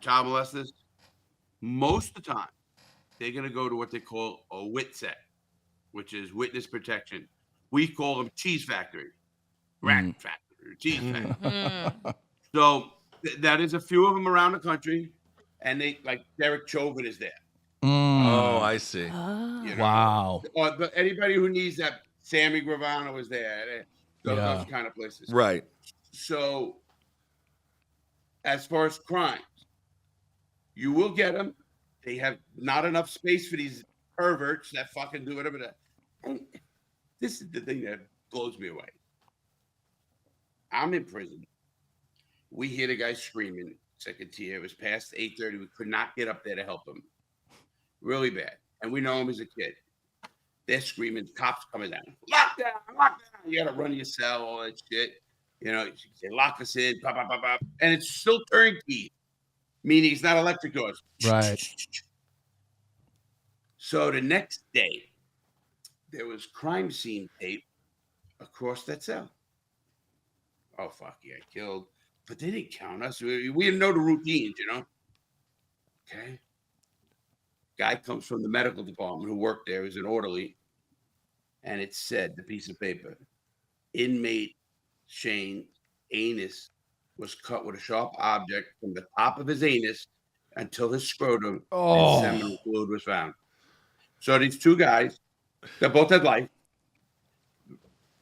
child molesters. Most of the time, they're going to go to what they call a WIT set, which is witness protection. We call them cheese factory, rat factory, cheese factory. So that is a few of them around the country, and they like Derek Chauvin is there. Oh, I see. You know? Wow. Or anybody who needs that, Sammy Gravano is there. Those kind of places. Right. So, as far as crimes, you will get them. They have not enough space for these perverts that fucking do whatever. And this is the thing that blows me away. I'm in prison. We hear the guy screaming, second tier. It was past 8:30. We could not get up there to help him. really bad. And we know him as a kid. They're screaming, cops coming down. Lockdown, lockdown. You got to run your cell, all that shit. You know, they lock us in, pop, pop, pop, pop. And it's still turnkey, meaning it's not electric doors. Right. So the next day, there was crime scene tape across that cell. Oh, fuck, yeah, killed. But they didn't count us. We didn't know the routines, you know? Okay. Guy comes from the medical department who worked there. He was an orderly. And it said, the piece of paper, inmate Shane anus was cut with a sharp object from the top of his anus until his scrotum and seminal fluid was found. So these two guys, they both had life,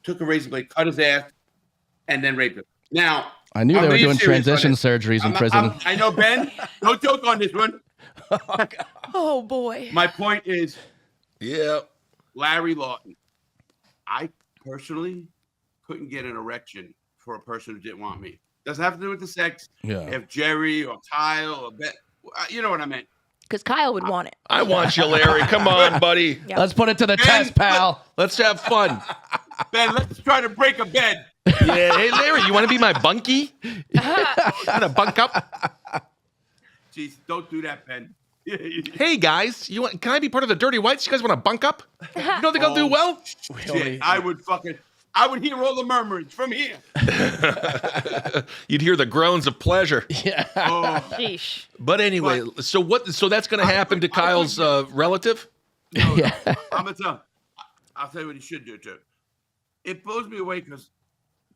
took a razor blade, cut his ass, and then raped him. Now, I knew they were doing transition surgeries in prison. I know, Ben. No joke on this one. Oh, boy. My point is, Yeah. Larry Lawton. I personally couldn't get an erection for a person who didn't want me. Doesn't have to do with the sex. Yeah. If Jerry or Kyle or Ben, you know what I meant. Because Kyle would want it. I want you, Larry. Come on, buddy. Yep. Let's put it to the test, pal. Let's have fun. Ben, let's try to break a bed. Yeah. Hey, Larry, you want to be my bunkie? Want to bunk up? Jeez, don't do that, Ben. Hey, guys, can I be part of the Dirty Whites? You guys want to bunk up? You don't think I'll do well? Shit, I would hear all the murmurings from here. You'd hear the groans of pleasure. Yeah. Oh, Sheesh. But anyway, so that's going to happen to Kyle's relative? no, Yeah. I'm gonna tell. I'll tell you what he should do too. It blows me away because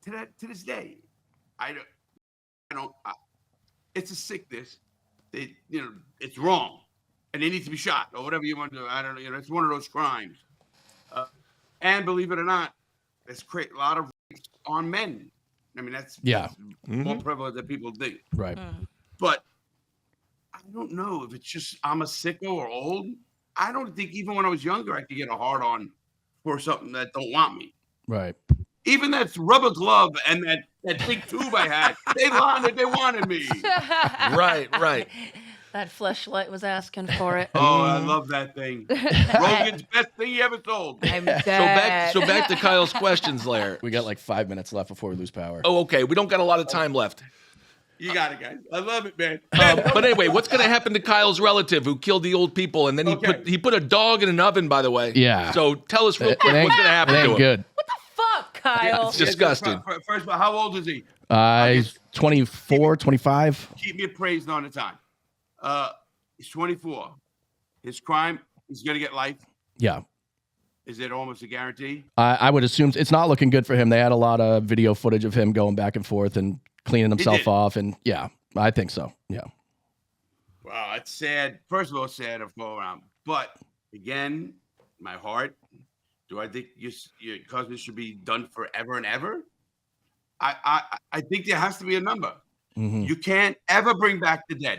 to this day, I don't. It's a sickness. It's wrong, and they need to be shot or whatever you want to do. I don't know. It's one of those crimes. And believe it or not, there's a lot of rapes on men. I mean, that's more prevalent than people think. Right. But I don't know if it's just I'm a sicko or old. I don't think even when I was younger I could get a hard on for something that don't want me. Right. Even that rubber glove and that big tube I had, they wanted me. Right. That fleshlight was asking for it. Oh, I love that thing. Rogan's best thing he ever sold. I'm dead. So back to Kyle's questions, Larry. We got like 5 minutes left before we lose power. Oh, okay. We don't got a lot of time left. You got it, guys. I love it, man. But anyway, what's going to happen to Kyle's relative who killed the old people, and then he put a dog in an oven, by the way. Yeah. So tell us real quick what's going to happen It to ain't him. good. What the fuck, Kyle? It's disgusting. First of all, how old is he? He's 24, 25. Keep me appraised on the time. He's 24. His crime, he's going to get life. Yeah. Is it almost a guarantee? I would assume it's not looking good for him. They had a lot of video footage of him going back and forth and cleaning himself off. And yeah, I think so. Yeah. Well, it's sad. First of all, it's sad of go around. But again, my heart, do I think your cousin should be done forever and ever? I think there has to be a number. Mm-hmm. You can't ever bring back the dead.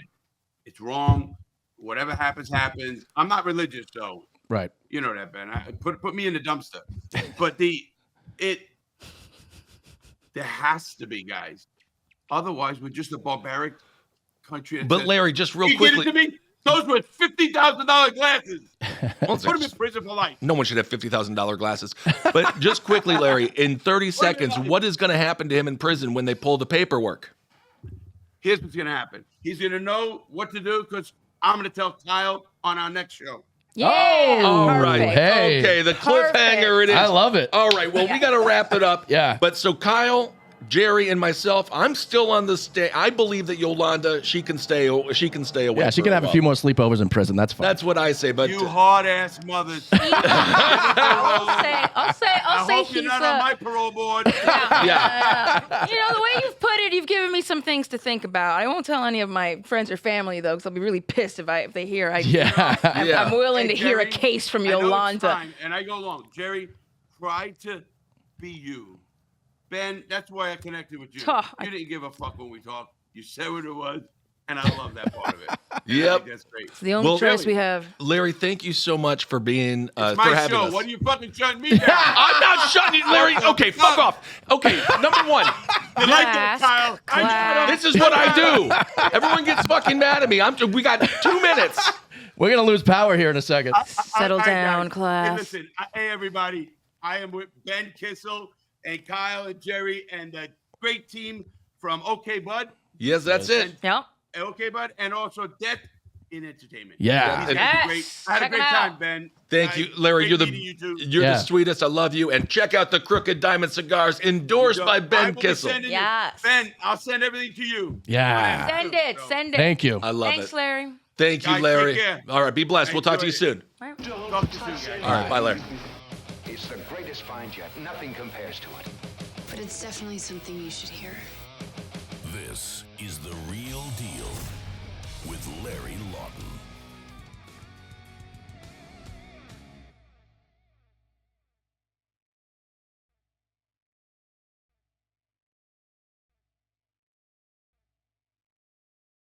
It's wrong. Whatever happens, happens. I'm not religious, so Right. you know that, Ben. Put me in the dumpster. But there has to be, guys. Otherwise, we're just a barbaric country. that But says, Larry, just real "You did quickly. it to me. Those were $50,000 glasses. Well, Put them in prison for life." no one should have $50,000 glasses. But just quickly, Larry, in 30 seconds, what is going to happen to him in prison when they pull the paperwork? Here's what's going to happen. He's going to know what to do because I'm going to tell Kyle on our next show. Yeah. Oh, All right. Hey. Okay, the cliffhanger it is. I love it. All right, well, we got to wrap it up. Yeah. But so Kyle, Jerry, and myself, I'm still on the stay. I believe that Yolanda, she can stay away. Yeah, she for can have a while. few more sleepovers in prison. That's fine. That's what I say. But You hard-ass mothers. I'll say I hope he's you're not on my parole board. yeah. You know, the way you've put it, you've given me some things to think about. I won't tell any of my friends or family, though, because I'll be really pissed if they hear. Yeah. I'm willing Hey, to hear a Jerry, case from I know it's Yolanda. time, and I go along. Jerry, try to be you. Ben, that's why I connected with you. Oh, You didn't give a fuck when we talked. You said what it was, and I love that part of it. Yep. I think that's great. It's the only Well, choice we have. Larry, thank you so much for being It's for my having show. us. What are you fucking shutting me down? I'm not shutting you, Larry. Okay, fuck off. Okay, number one. You like that, Class, Kyle? class. This is what I do. Everyone gets fucking mad at me. We got 2 minutes. We're gonna lose power here in a second. Settle All right, down, guys. class. Hey, listen, hey everybody. I am with Ben Kissel and Kyle and Jerry and the great team from OK Bud. Yes, that's it. Yep. OK Bud, and also Death in Entertainment. Yeah. These guys are great. Yes. I had a Check great 'em time, out. Ben. Thank you, Larry. Great You're meeting you two. Yeah. the sweetest. I love you. And check out the Crooked Diamond cigars endorsed So, by I Ben will be Kissel. sending you- Yes. Ben, I'll send everything to you. Yeah. Send it. Send it. Thank you. I love Thanks, it. Larry. Thank you, Guys, Larry. take care. All right, be blessed. I We'll talk to you enjoyed soon. Right. Talk to you soon, guys. All right, bye, Larry. It's the greatest find yet. Nothing compares to it. But it's definitely something you should hear. This is The Real Deal with Larry Lawton.